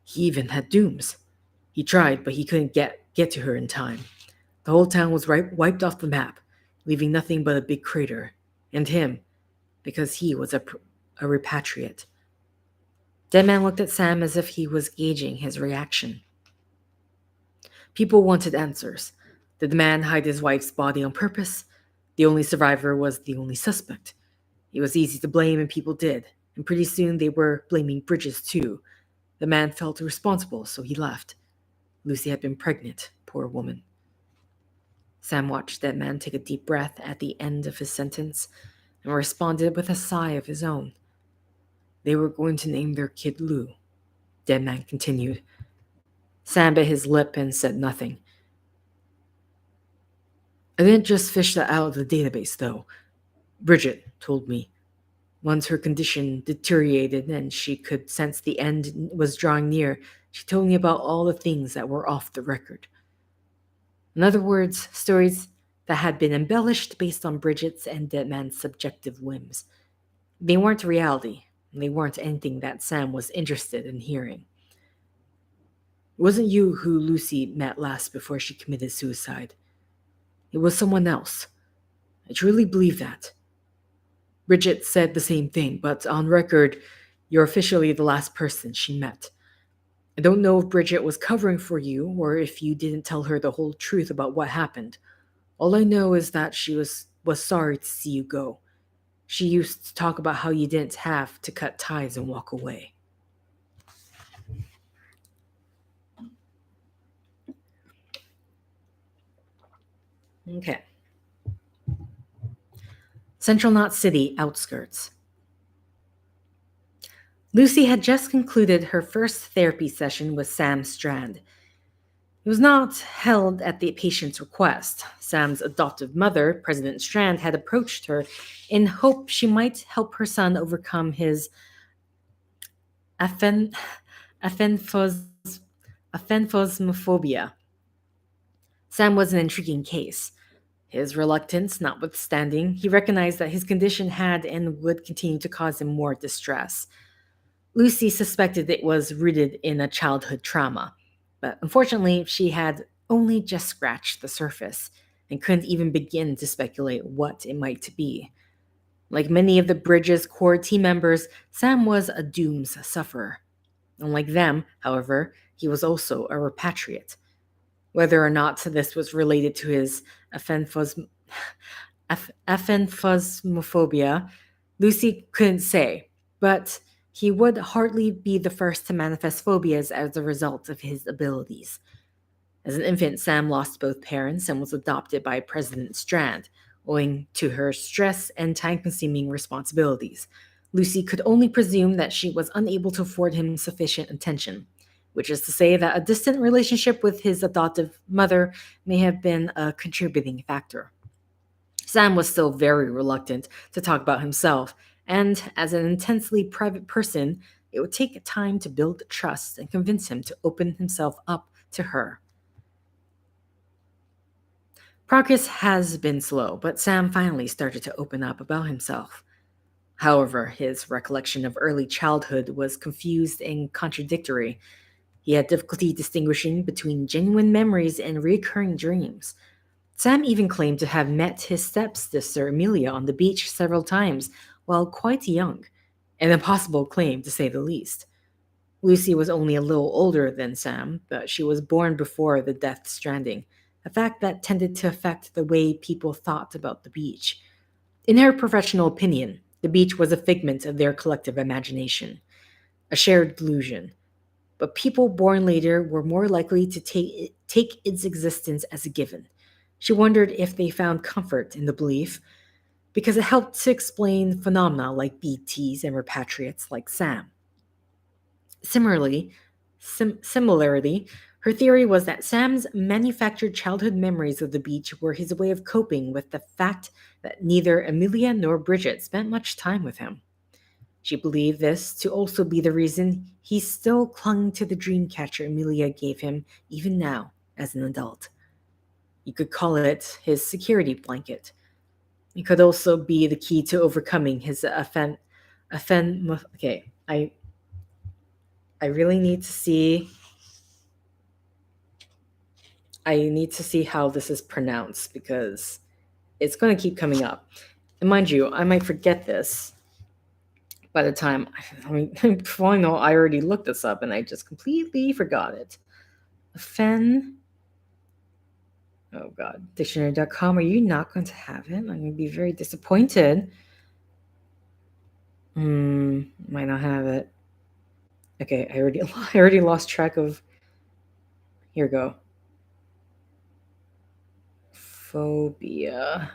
He even had dooms. He tried, but he couldn't get to her in time. The whole town was wiped off the map, leaving nothing but a big crater. And him, because he was a repatriate." Deadman looked at Sam as if he was gauging his reaction. People wanted answers. Did the man hide his wife's body on purpose? The only survivor was the only suspect. It was easy to blame, and people did. And pretty soon they were blaming Bridges too. The man felt responsible, so he left. Lucy had been pregnant, poor woman. Sam watched Deadman take a deep breath at the end of his sentence and responded with a sigh of his own. They were going to name their kid Lou. Deadman continued. Sam bit his lip and said nothing. I didn't just fish that out of the database, though. Bridget told me. Once her condition deteriorated and she could sense the end was drawing near, she told me about all the things that were off the record. In other words, stories that had been embellished based on Bridget's and Deadman's subjective whims. They weren't reality, and they weren't anything that Sam was interested in hearing. It wasn't you who Lucy met last before she committed suicide. It was someone else. I truly believe that. Bridget said the same thing, but on record, you're officially the last person she met. I don't know if Bridget was covering for you or if you didn't tell her the whole truth about what happened. All I know is that she was sorry to see you go. She used to talk about how you didn't have to cut ties and walk away. Okay. Central Knot City outskirts. Lucy had just concluded her first therapy session with Sam Strand. It was not held at the patient's request. Sam's adoptive mother, President Strand, had approached her in hope she might help her son overcome his aphen- aphenphos- aphenphosmophobia. Sam was an intriguing case. His reluctance notwithstanding, he recognized that his condition had and would continue to cause him more distress. Lucy suspected it was rooted in a childhood trauma, but unfortunately, she had only just scratched the surface and couldn't even begin to speculate what it might be. Like many of the Bridges core team members, Sam was a dooms sufferer. Unlike them, however, he was also a repatriate. Whether or not this was related to his aphenphos- aphenphosmophobia, Lucy couldn't say, but he would hardly be the first to manifest phobias as a result of his abilities. As an infant, Sam lost both parents and was adopted by President Strand, owing to her stress and time consuming responsibilities. Lucy could only presume that she was unable to afford him sufficient attention, which is to say that a distant relationship with his adoptive mother may have been a contributing factor. Sam was still very reluctant to talk about himself, and as an intensely private person, it would take time to build trust and convince him to open himself up to her. Progress has been slow, but Sam finally started to open up about himself. However, his recollection of early childhood was confused and contradictory. He had difficulty distinguishing between genuine memories and recurring dreams. Sam even claimed to have met his stepsister Amelia on the beach several times while quite young, an impossible claim to say the least. Lucy was only a little older than Sam, but she was born before the Death Stranding, a fact that tended to affect the way people thought about the beach. In her professional opinion, the beach was a figment of their collective imagination, a shared delusion, but people born later were more likely to take its existence as a given. She wondered if they found comfort in the belief because it helped to explain phenomena like BTs and repatriates like Sam. Similarly, her theory was that Sam's manufactured childhood memories of the beach were his way of coping with the fact that neither Amelia nor Bridget spent much time with him. She believed this to also be the reason he still clung to the dream catcher Amelia gave him even now as an adult. You could call it his security blanket. It could also be the key to overcoming his okay, I really need to see I need to see how this is pronounced because it's going to keep coming up. And mind you, I might forget this by the time, I mean, before I know, I already looked this up and I just completely forgot it. Fen, oh God, dictionary.com, are you not going to have it? I'm going to be very disappointed. Might not have it. Okay, I already lost track of, here we go. Phobia.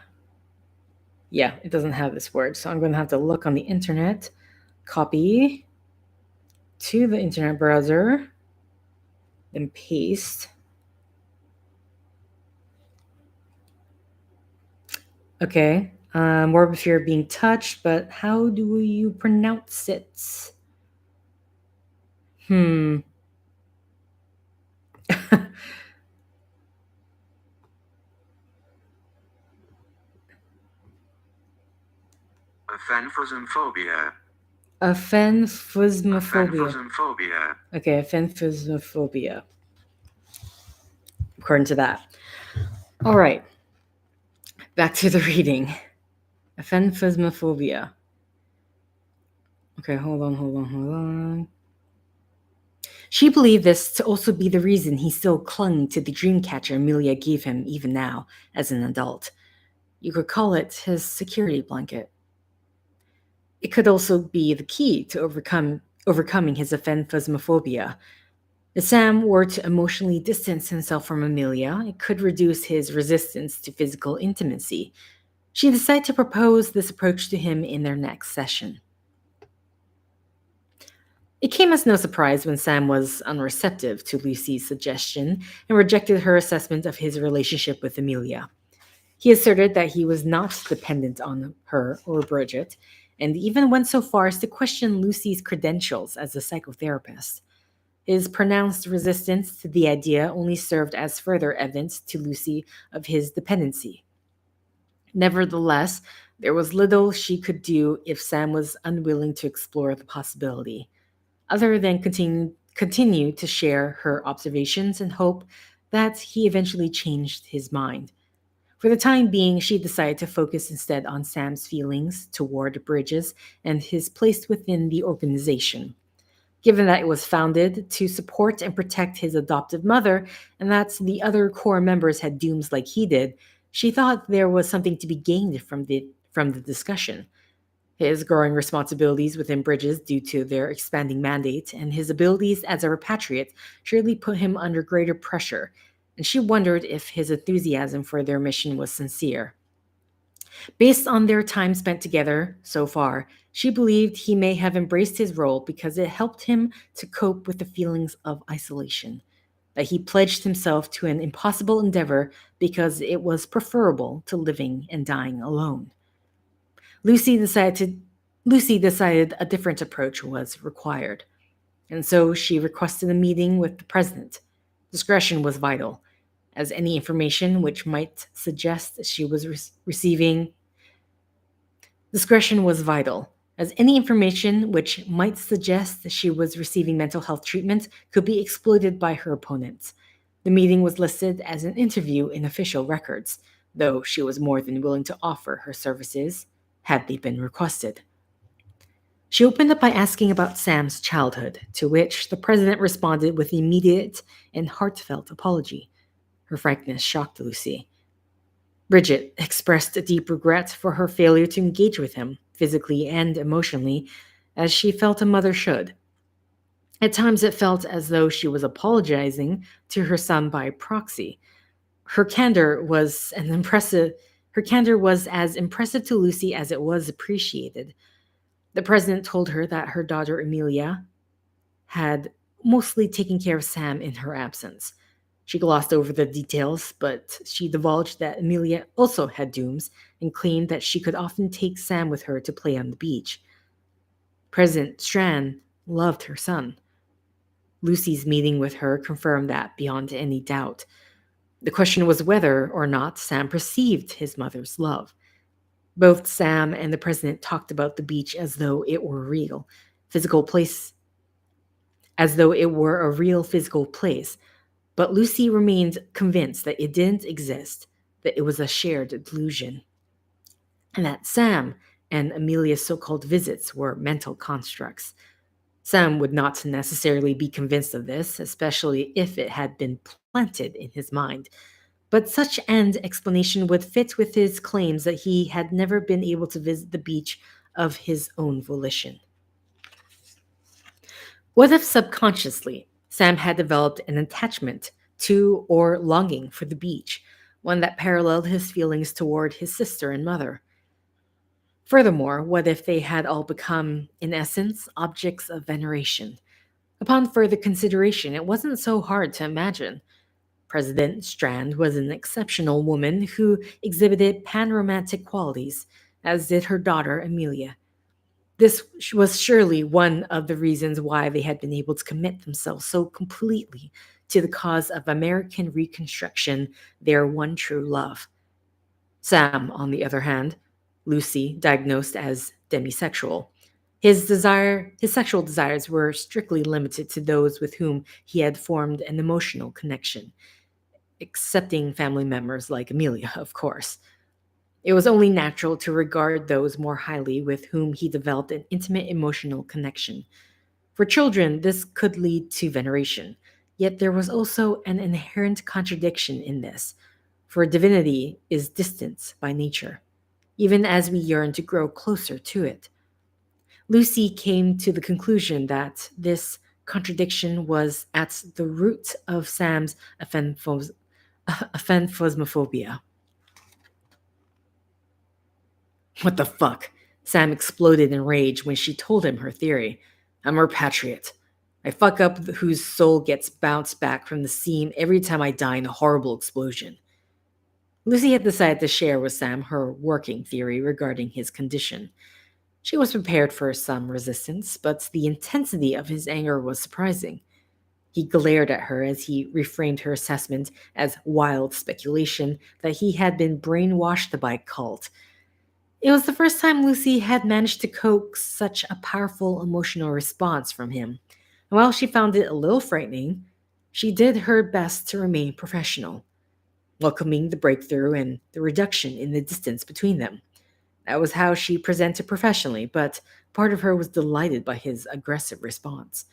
Yeah, it doesn't have this word, so I'm going to have to look on the internet. Copy. to the internet browser, then paste. Okay. More of a fear of being touched, but how do you pronounce it? Hmm. Aphanphosmphobia. Aphanphosmophobia. Aphanphosmphobia. Okay, aphanphosmophobia, according to that. All right, back to the reading. Aphanphosmophobia. Okay, hold on. She believed this to also be the reason he still clung to the dream catcher Amelia gave him even now, as an adult. You could call it his security blanket. It could also be the key to overcoming his aphanphosmophobia. If Sam were to emotionally distance himself from Amelia, it could reduce his resistance to physical intimacy. She decided to propose this approach to him in their next session. It came as no surprise when Sam was unreceptive to Lucy's suggestion and rejected her assessment of his relationship with Amelia. He asserted that he was not dependent on her or Bridget, and even went so far as to question Lucy's credentials as a psychotherapist. His pronounced resistance to the idea only served as further evidence to Lucy of his dependency. Nevertheless, there was little she could do if Sam was unwilling to explore the possibility, other than continue to share her observations and hope that he eventually changed his mind. For the time being, she decided to focus instead on Sam's feelings toward Bridges and his place within the organization. Given that it was founded to support and protect his adoptive mother, and that the other core members had dooms like he did, she thought there was something to be gained from the discussion. His growing responsibilities within Bridges due to their expanding mandate and his abilities as a repatriate surely put him under greater pressure, and she wondered if his enthusiasm for their mission was sincere. Based on their time spent together so far, she believed he may have embraced his role because it helped him to cope with the feelings of isolation, that he pledged himself to an impossible endeavor because it was preferable to living and dying alone. Lucy decided to Lucy decided a different approach was required, and so she requested a meeting with the president. Discretion was vital, as any information which might suggest she was receiving Discretion was vital, as any information which might suggest that she was receiving mental health treatment could be exploited by her opponents. The meeting was listed as an interview in official records, though she was more than willing to offer her services had they been requested. She opened up by asking about Sam's childhood, to which the president responded with immediate and heartfelt apology. Her frankness shocked Lucy. Bridget expressed a deep regret for her failure to engage with him, physically and emotionally, as she felt a mother should. At times it felt as though she was apologizing to her son by proxy. Her candor was an impressive Her candor was as impressive to Lucy as it was appreciated. The president told her that her daughter Amelia had mostly taken care of Sam in her absence. She glossed over the details, but she divulged that Amelia also had dooms and claimed that she could often take Sam with her to play on the beach. President Strand loved her son. Lucy's meeting with her confirmed that beyond any doubt. The question was whether or not Sam perceived his mother's love. Both Sam and the president talked about the beach as though it were real, physical place, as though it were a real physical place. But Lucy remained convinced that it didn't exist, that it was a shared delusion, and that Sam and Amelia's so called visits were mental constructs. Sam would not necessarily be convinced of this, especially if it had been planted in his mind. But such an explanation would fit with his claims that he had never been able to visit the beach of his own volition. What if subconsciously Sam had developed an attachment to or longing for the beach, one that paralleled his feelings toward his sister and mother? Furthermore, what if they had all become, in essence, objects of veneration? Upon further consideration, it wasn't so hard to imagine. President Strand was an exceptional woman who exhibited pan-romantic qualities, as did her daughter Amelia. This was surely one of the reasons why they had been able to commit themselves so completely to the cause of American Reconstruction, their one true love. Sam, on the other hand, Lucy, diagnosed as demisexual. His sexual desires were strictly limited to those with whom he had formed an emotional connection, excepting family members like Amelia, of course. It was only natural to regard those more highly with whom he developed an intimate emotional connection. For children, this could lead to veneration, yet there was also an inherent contradiction in this, for divinity is distant by nature, even as we yearn to grow closer to it. Lucy came to the conclusion that this contradiction was at the root of Sam's aphenphosmophobia. What the fuck? Sam exploded in rage when she told him her theory. I'm a repatriate. I fuck up whose soul gets bounced back from the seam every time I die in a horrible explosion. Lucy had decided to share with Sam her working theory regarding his condition. She was prepared for some resistance, but the intensity of his anger was surprising. He glared at her as he reframed her assessment as wild speculation that he had been brainwashed by a cult. It was the first time Lucy had managed to coax such a powerful emotional response from him. And while she found it a little frightening, she did her best to remain professional, welcoming the breakthrough and the reduction in the distance between them. That was how she presented professionally, but part of her was delighted by his aggressive response.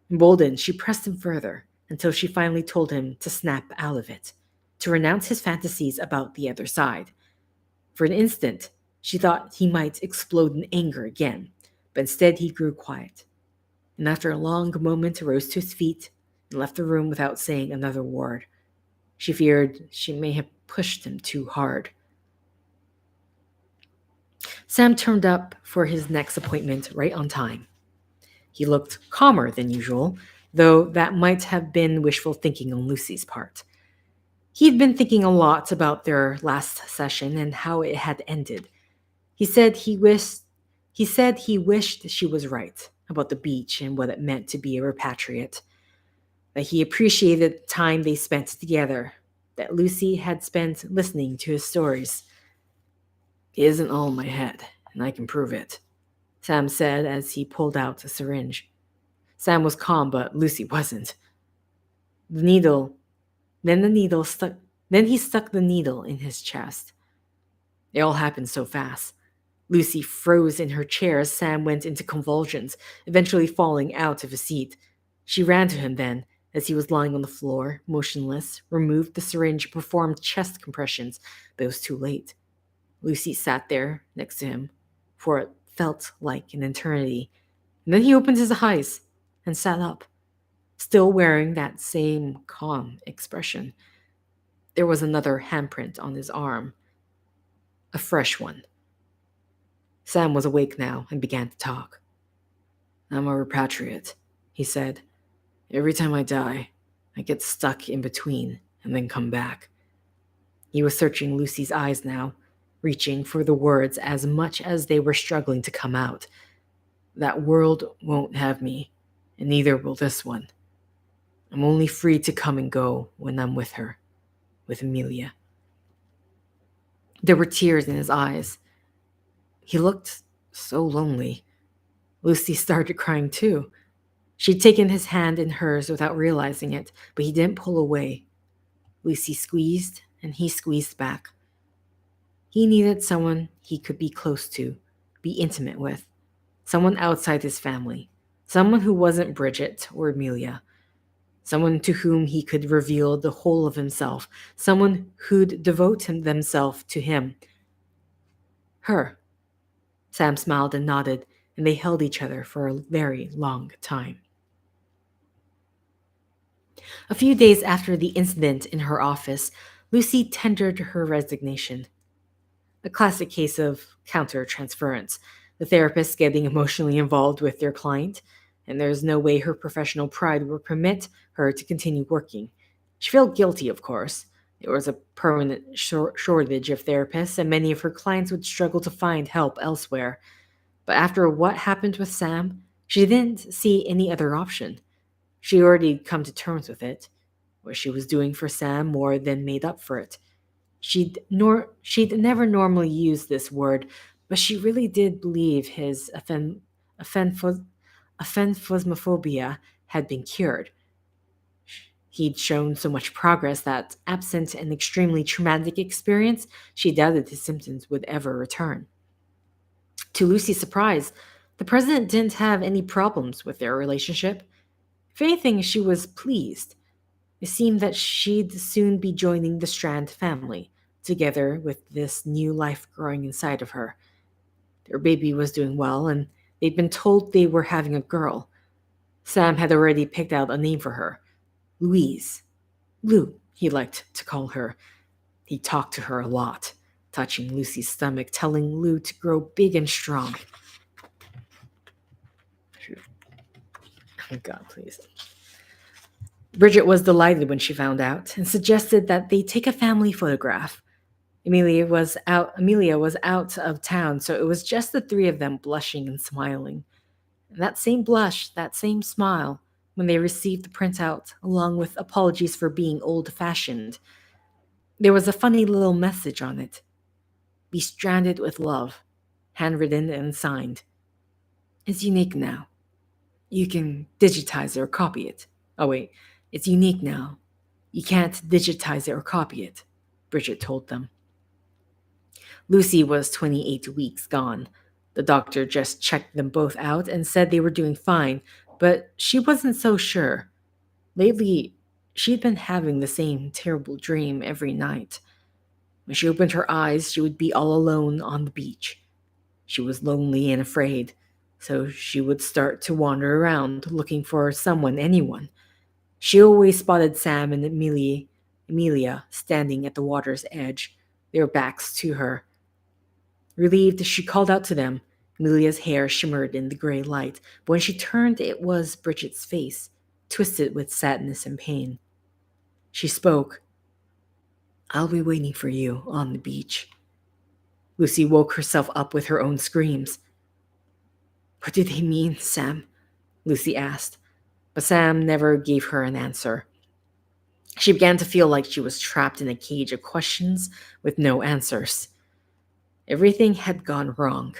Emboldened, she pressed him further until she finally told him to snap out of it, to renounce his fantasies about the other side. For an instant, she thought he might explode in anger again, but instead he grew quiet, and after a long moment rose to his feet and left the room without saying another word. She feared she may have pushed him too hard. Sam turned up for his next appointment right on time. He looked calmer than usual, though that might have been wishful thinking on Lucy's part. He'd been thinking a lot about their last session and how it had ended. He said he wished she was right about the beach and what it meant to be a repatriate. That he appreciated the time they spent together, that Lucy had spent listening to his stories. It isn't all in my head, and I can prove it, Sam said as he pulled out a syringe. Sam was calm, but Lucy wasn't. The needle, then the needle stuck, then he stuck the needle in his chest. It all happened so fast. Lucy froze in her chair as Sam went into convulsions, eventually falling out of his seat. She ran to him then, as he was lying on the floor, motionless, removed the syringe, performed chest compressions, but it was too late. Lucy sat there next to him, for it felt like an eternity. And then he opened his eyes and sat up, still wearing that same calm expression. There was another handprint on his arm, a fresh one. Sam was awake now and began to talk. I'm a repatriate, he said. Every time I die, I get stuck in between and then come back. He was searching Lucy's eyes now, reaching for the words as much as they were struggling to come out. That world won't have me, and neither will this one. I'm only free to come and go when I'm with her, with Amelia. There were tears in his eyes. He looked so lonely. Lucy started crying too. She'd taken his hand in hers without realizing it, but he didn't pull away. Lucy squeezed, and he squeezed back. He needed someone he could be close to, be intimate with. Someone outside his family. Someone who wasn't Bridget or Amelia. Someone to whom he could reveal the whole of himself. Someone who'd devote themselves to him. Her. Sam smiled and nodded, and they held each other for a very long time. A few days after the incident in her office, Lucy tendered her resignation. A classic case of countertransference, the therapist getting emotionally involved with their client. and there's no way her professional pride would permit her to continue working. She felt guilty, of course. There was a permanent shortage of therapists, and many of her clients would struggle to find help elsewhere. But after what happened with Sam, she didn't see any other option. She already come to terms with it. What she was doing for Sam more than made up for it. She'd never normally use this word, but she really did believe his aphenphos- aphenphosmophobia had been cured. He'd shown so much progress that, absent an extremely traumatic experience, she doubted his symptoms would ever return. To Lucy's surprise, the president didn't have any problems with their relationship. If anything, she was pleased. It seemed that she'd soon be joining the Strand family, together with this new life growing inside of her. Their baby was doing well, and they'd been told they were having a girl. Sam had already picked out a name for her: Louise. Lou, he liked to call her. He talked to her a lot, touching Lucy's stomach, telling Lou to grow big and strong. Oh, God, please. Bridget was delighted when she found out and suggested that they take a family photograph. Amelia was out of town, so it was just the three of them blushing and smiling. And that same blush, that same smile, when they received the printout, along with apologies for being old fashioned. There was a funny little message on it: Be stranded with love, handwritten and signed. It's unique now. You can digitize it or copy it. Oh, wait, it's unique now. You can't digitize it or copy it, Bridget told them. Lucy was 28 weeks gone. The doctor just checked them both out and said they were doing fine, but she wasn't so sure. Lately, she'd been having the same terrible dream every night. When she opened her eyes, she would be all alone on the beach. She was lonely and afraid, so she would start to wander around looking for someone, anyone. She always spotted Sam and Amelia standing at the water's edge, their backs to her. Relieved, she called out to them. Amelia's hair shimmered in the gray light, but when she turned, it was Bridget's face, twisted with sadness and pain. She spoke. I'll be waiting for you on the beach. Lucy woke herself up with her own screams. What do they mean, Sam? Lucy asked, but Sam never gave her an answer. She began to feel like she was trapped in a cage of questions with no answers. Everything had gone wrong.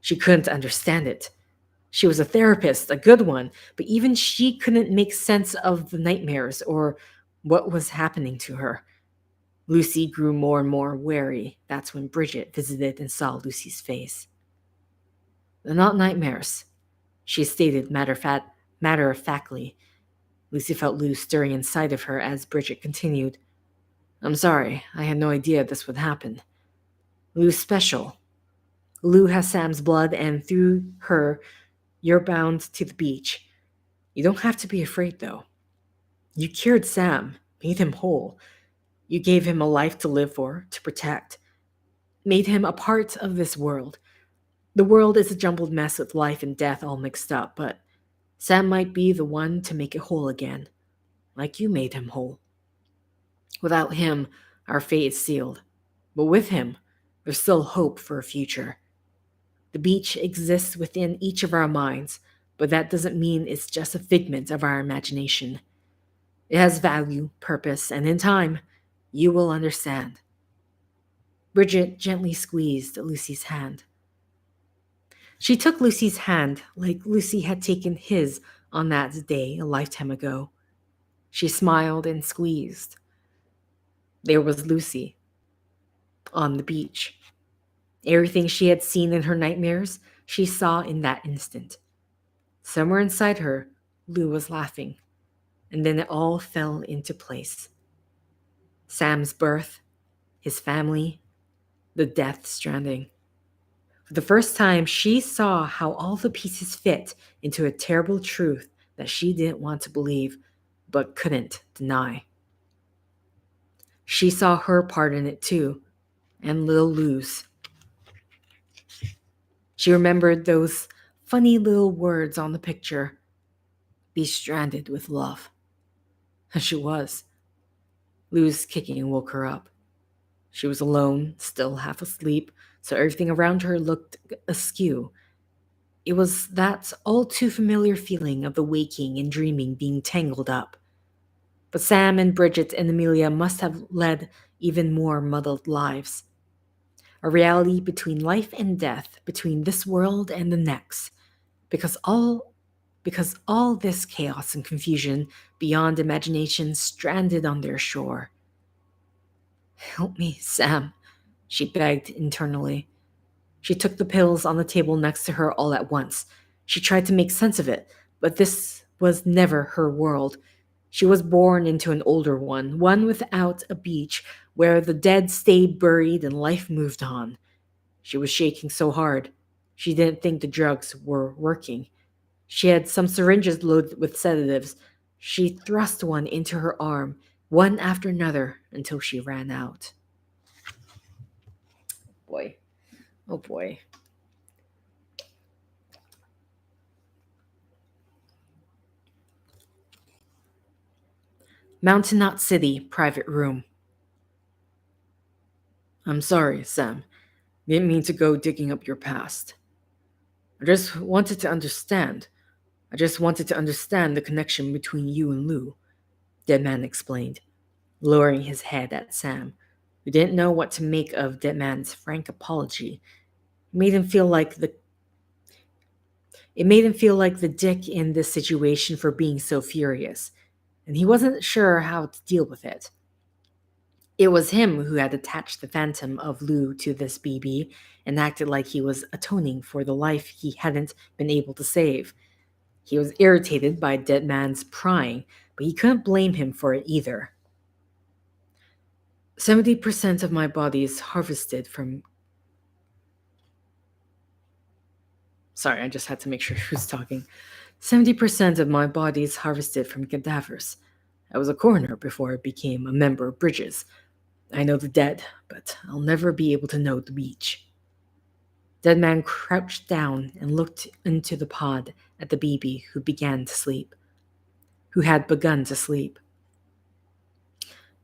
She couldn't understand it. She was a therapist, a good one, but even she couldn't make sense of the nightmares or what was happening to her. Lucy grew more and more wary. That's when Bridget visited and saw Lucy's face. They're not nightmares, she stated matter of factly. Lucy felt Lou stirring inside of her as Bridget continued. I'm sorry, I had no idea this would happen. Lou's special. Lou has Sam's blood, and through her, you're bound to the beach. You don't have to be afraid, though. You cured Sam, made him whole. You gave him a life to live for, to protect. Made him a part of this world. The world is a jumbled mess with life and death all mixed up, but Sam might be the one to make it whole again, like you made him whole. Without him, our fate is sealed. But with him, there's still hope for a future. The beach exists within each of our minds, but that doesn't mean it's just a figment of our imagination. It has value, purpose, and in time, you will understand. Bridget gently squeezed Lucy's hand. She took Lucy's hand like Lucy had taken his on that day a lifetime ago. She smiled and squeezed. There was Lucy on the beach. Everything she had seen in her nightmares, she saw in that instant. Somewhere inside her, Lou was laughing, and then it all fell into place. Sam's birth, his family, the Death Stranding. For the first time, she saw how all the pieces fit into a terrible truth that she didn't want to believe, but couldn't deny. She saw her part in it too, and little Lou's. She remembered those funny little words on the picture. Be stranded with love. She was. Lou's kicking woke her up. She was alone, still half asleep, so everything around her looked askew. It was that all too familiar feeling of the waking and dreaming being tangled up. But Sam and Bridget and Amelia must have led even more muddled lives. A reality between life and death, between this world and the next. Because all this chaos and confusion beyond imagination stranded on their shore. Help me, Sam, she begged internally. She took the pills on the table next to her all at once. She tried to make sense of it, but this was never her world. She was born into an older one without a beach, where the dead stayed buried and life moved on. She was shaking so hard. She didn't think the drugs were working. She had some syringes loaded with sedatives. She thrust one into her arm, one after another, until she ran out. Boy. Oh boy. Mountain Knot City, private room. I'm sorry, Sam. Didn't mean to go digging up your past. I just wanted to understand. I just wanted to understand the connection between you and Lou, Deadman explained, lowering his head at Sam, who didn't know what to make of Deadman's frank apology. It made him feel like the dick in this situation for being so furious, and he wasn't sure how to deal with it. It was him who had attached the phantom of Lou to this BB and acted like he was atoning for the life he hadn't been able to save. He was irritated by Dead Man's prying, but he couldn't blame him for it either. 70% of my body is harvested from. Sorry, I just had to make sure who's talking. 70% of my body is harvested from cadavers. I was a coroner before I became a member of Bridges. I know the dead, but I'll never be able to know the beach. Dead Man crouched down and looked into the pod at the BB who had begun to sleep.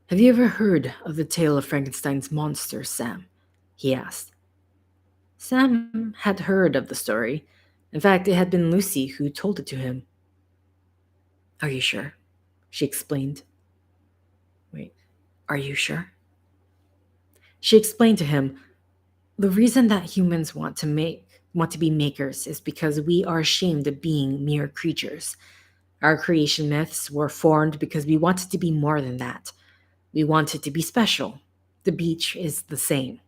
Have you ever heard of the tale of Frankenstein's monster, Sam? He asked. Sam had heard of the story. In fact, it had been Lucy who told it to him. Are you sure? She explained. Wait, are you sure? She explained to him, the reason that humans want to be makers is because we are ashamed of being mere creatures. Our creation myths were formed because we wanted to be more than that. We wanted to be special. The beach is the same.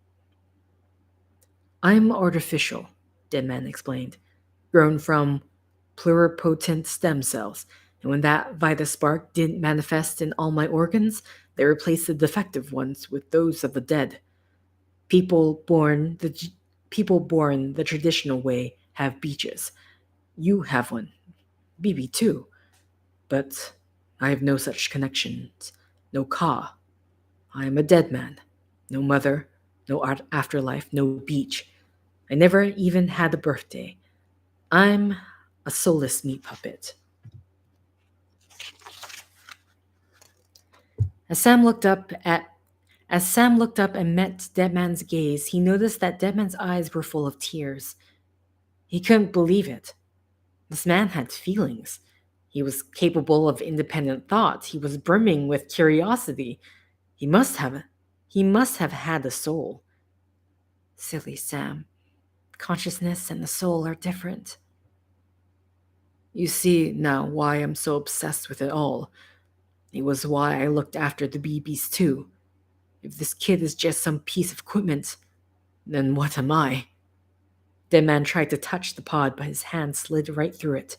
I'm artificial, Deadman explained, grown from pluripotent stem cells, and when that Vita spark didn't manifest in all my organs, they replaced the defective ones with those of the dead. People born the traditional way have beaches. You have one. BB too. But I have no such connections. No Ka. I am a dead man. No mother, no afterlife, no beach. I never even had a birthday. I'm a soulless meat puppet. As Sam looked up and met Deadman's gaze, he noticed that Deadman's eyes were full of tears. He couldn't believe it. This man had feelings. He was capable of independent thought. He was brimming with curiosity. He must have had a soul. Silly Sam. Consciousness and the soul are different. You see now why I'm so obsessed with it all. It was why I looked after the BBs too. If this kid is just some piece of equipment, then what am I? Dead Man tried to touch the pod, but his hand slid right through it.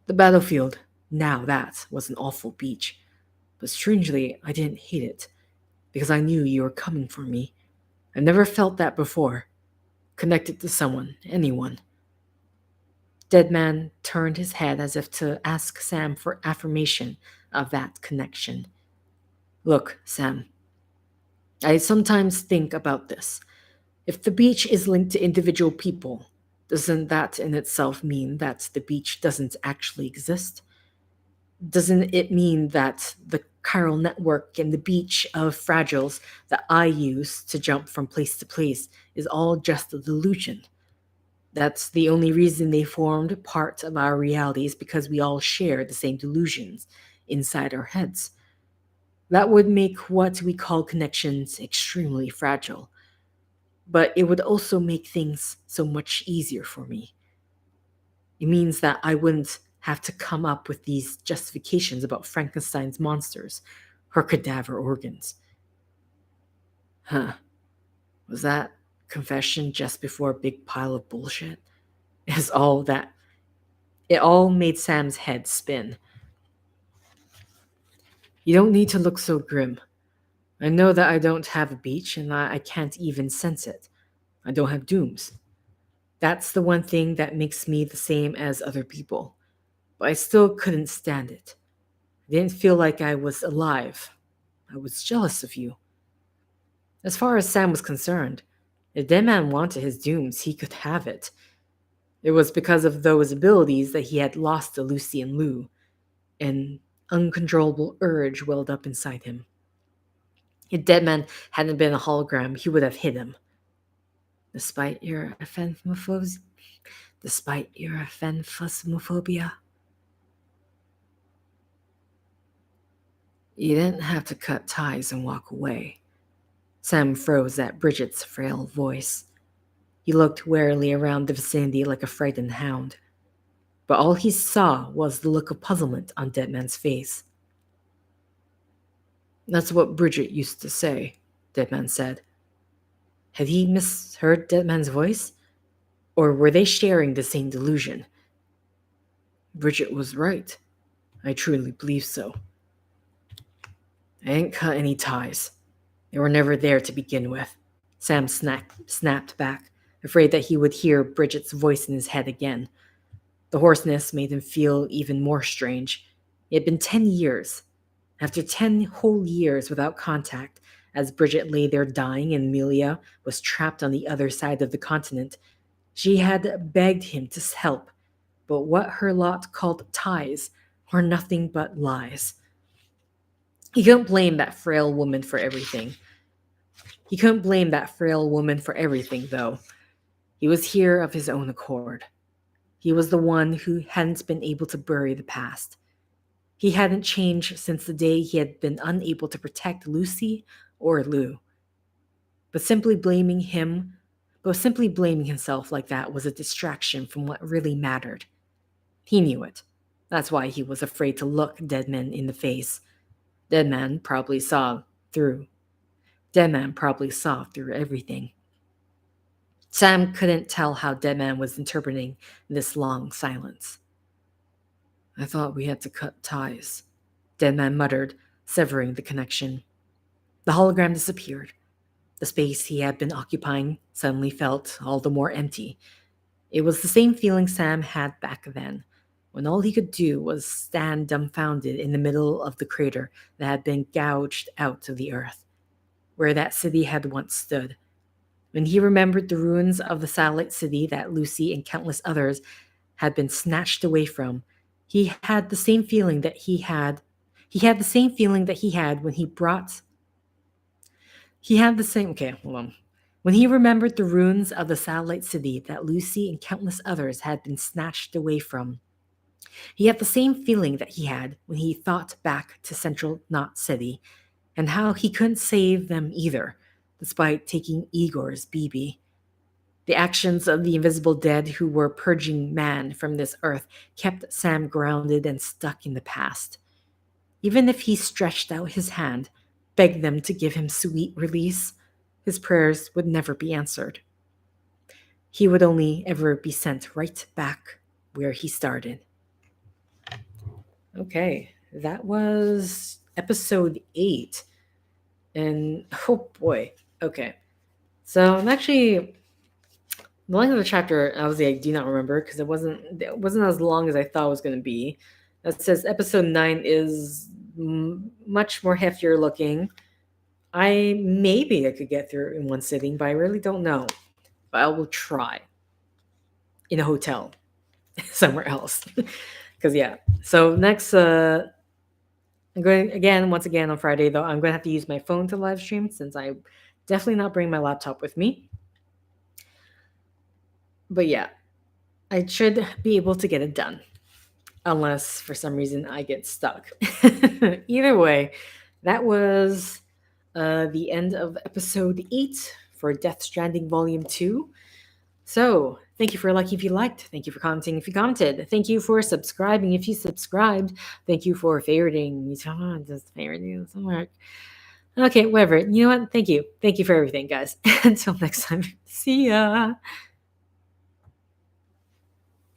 The battlefield, now that was an awful beach. But strangely, I didn't hate it, because I knew you were coming for me. I've never felt that before. Connected to someone, anyone. Dead Man turned his head as if to ask Sam for affirmation of that connection. Look, Sam, I sometimes think about this. If the beach is linked to individual people, doesn't that in itself mean that the beach doesn't actually exist? Doesn't it mean that the chiral network and the beach of fragiles that I use to jump from place to place is all just a delusion? That's the only reason they formed part of our realities, because we all share the same delusions inside our heads. That would make what we call connections extremely fragile, but it would also make things so much easier for me. It means that I wouldn't have to come up with these justifications about Frankenstein's monsters or cadaver organs. Huh, was that confession just before a big pile of bullshit? Is all that It all made Sam's head spin. You don't need to look so grim. I know that I don't have a beach and I can't even sense it. I don't have dooms. That's the one thing that makes me the same as other people. But I still couldn't stand it. I didn't feel like I was alive. I was jealous of you. As far as Sam was concerned, if Dead Man wanted his dooms, he could have it. It was because of those abilities that he had lost to Lucy and Lou. An uncontrollable urge welled up inside him. If Dead Man hadn't been a hologram, he would have hit him. Despite your aphenphobia, despite your aphenphosmophobia, you didn't have to cut ties and walk away. Sam froze at Bridget's frail voice. He looked warily around the vicinity like a frightened hound, but all he saw was the look of puzzlement on Dead Man's face. That's what Bridget used to say, Dead Man said. Had he misheard Dead Man's voice? Or were they sharing the same delusion? Bridget was right. I truly believe so. I ain't cut any ties. They were never there to begin with. Sam snapped back, afraid that he would hear Bridget's voice in his head again. The hoarseness made him feel even more strange. It had been 10 years. After 10 whole years without contact, as Bridget lay there dying and Amelia was trapped on the other side of the continent, she had begged him to help, but what her lot called ties were nothing but lies. He couldn't blame that frail woman for everything. He couldn't blame that frail woman for everything, though. He was here of his own accord. He was the one who hadn't been able to bury the past. He hadn't changed since the day he had been unable to protect Lucy or Lou. But simply blaming himself like that was a distraction from what really mattered. He knew it. That's why he was afraid to look Dead Man in the face. Dead Man probably saw through. Dead Man probably saw through everything. Sam couldn't tell how Dead Man was interpreting this long silence. I thought we had to cut ties, Dead Man muttered, severing the connection. The hologram disappeared. The space he had been occupying suddenly felt all the more empty. It was the same feeling Sam had back then, when all he could do was stand dumbfounded in the middle of the crater that had been gouged out of the earth, where that city had once stood. When he remembered the ruins of the satellite city that Lucy and countless others had been snatched away from, he had the same feeling that he had. He had the same feeling that he had when he brought. He had the same. Okay, hold on. When he remembered the ruins of the satellite city that Lucy and countless others had been snatched away from, he had the same feeling that he had when he thought back to Central Knot City and how he couldn't save them either, despite taking Igor's BB. The actions of the invisible dead who were purging man from this earth kept Sam grounded and stuck in the past. Even if he stretched out his hand, begged them to give him sweet release, his prayers would never be answered. He would only ever be sent right back where he started. Okay, that was episode 8. And oh boy, okay. So I'm actually the length of the chapter. Obviously, I do not remember because it wasn't as long as I thought it was going to be. It says episode 9 is much more heftier looking. Maybe I could get through in one sitting, but I really don't know. But I will try in a hotel somewhere else. Because yeah. So next, I'm going again. Once again on Friday, though, I'm going to have to use my phone to live stream since I definitely not bring my laptop with me. But yeah, I should be able to get it done, unless for some reason I get stuck. Either way, that was the end of episode 8 for Death Stranding Vol.2. So, thank you for liking if you liked. Thank you for commenting if you commented. Thank you for subscribing if you subscribed. Thank you for favoriting. Just favoriting somewhere. Okay, whatever. You know what? Thank you. Thank you for everything, guys. Until next time. See ya.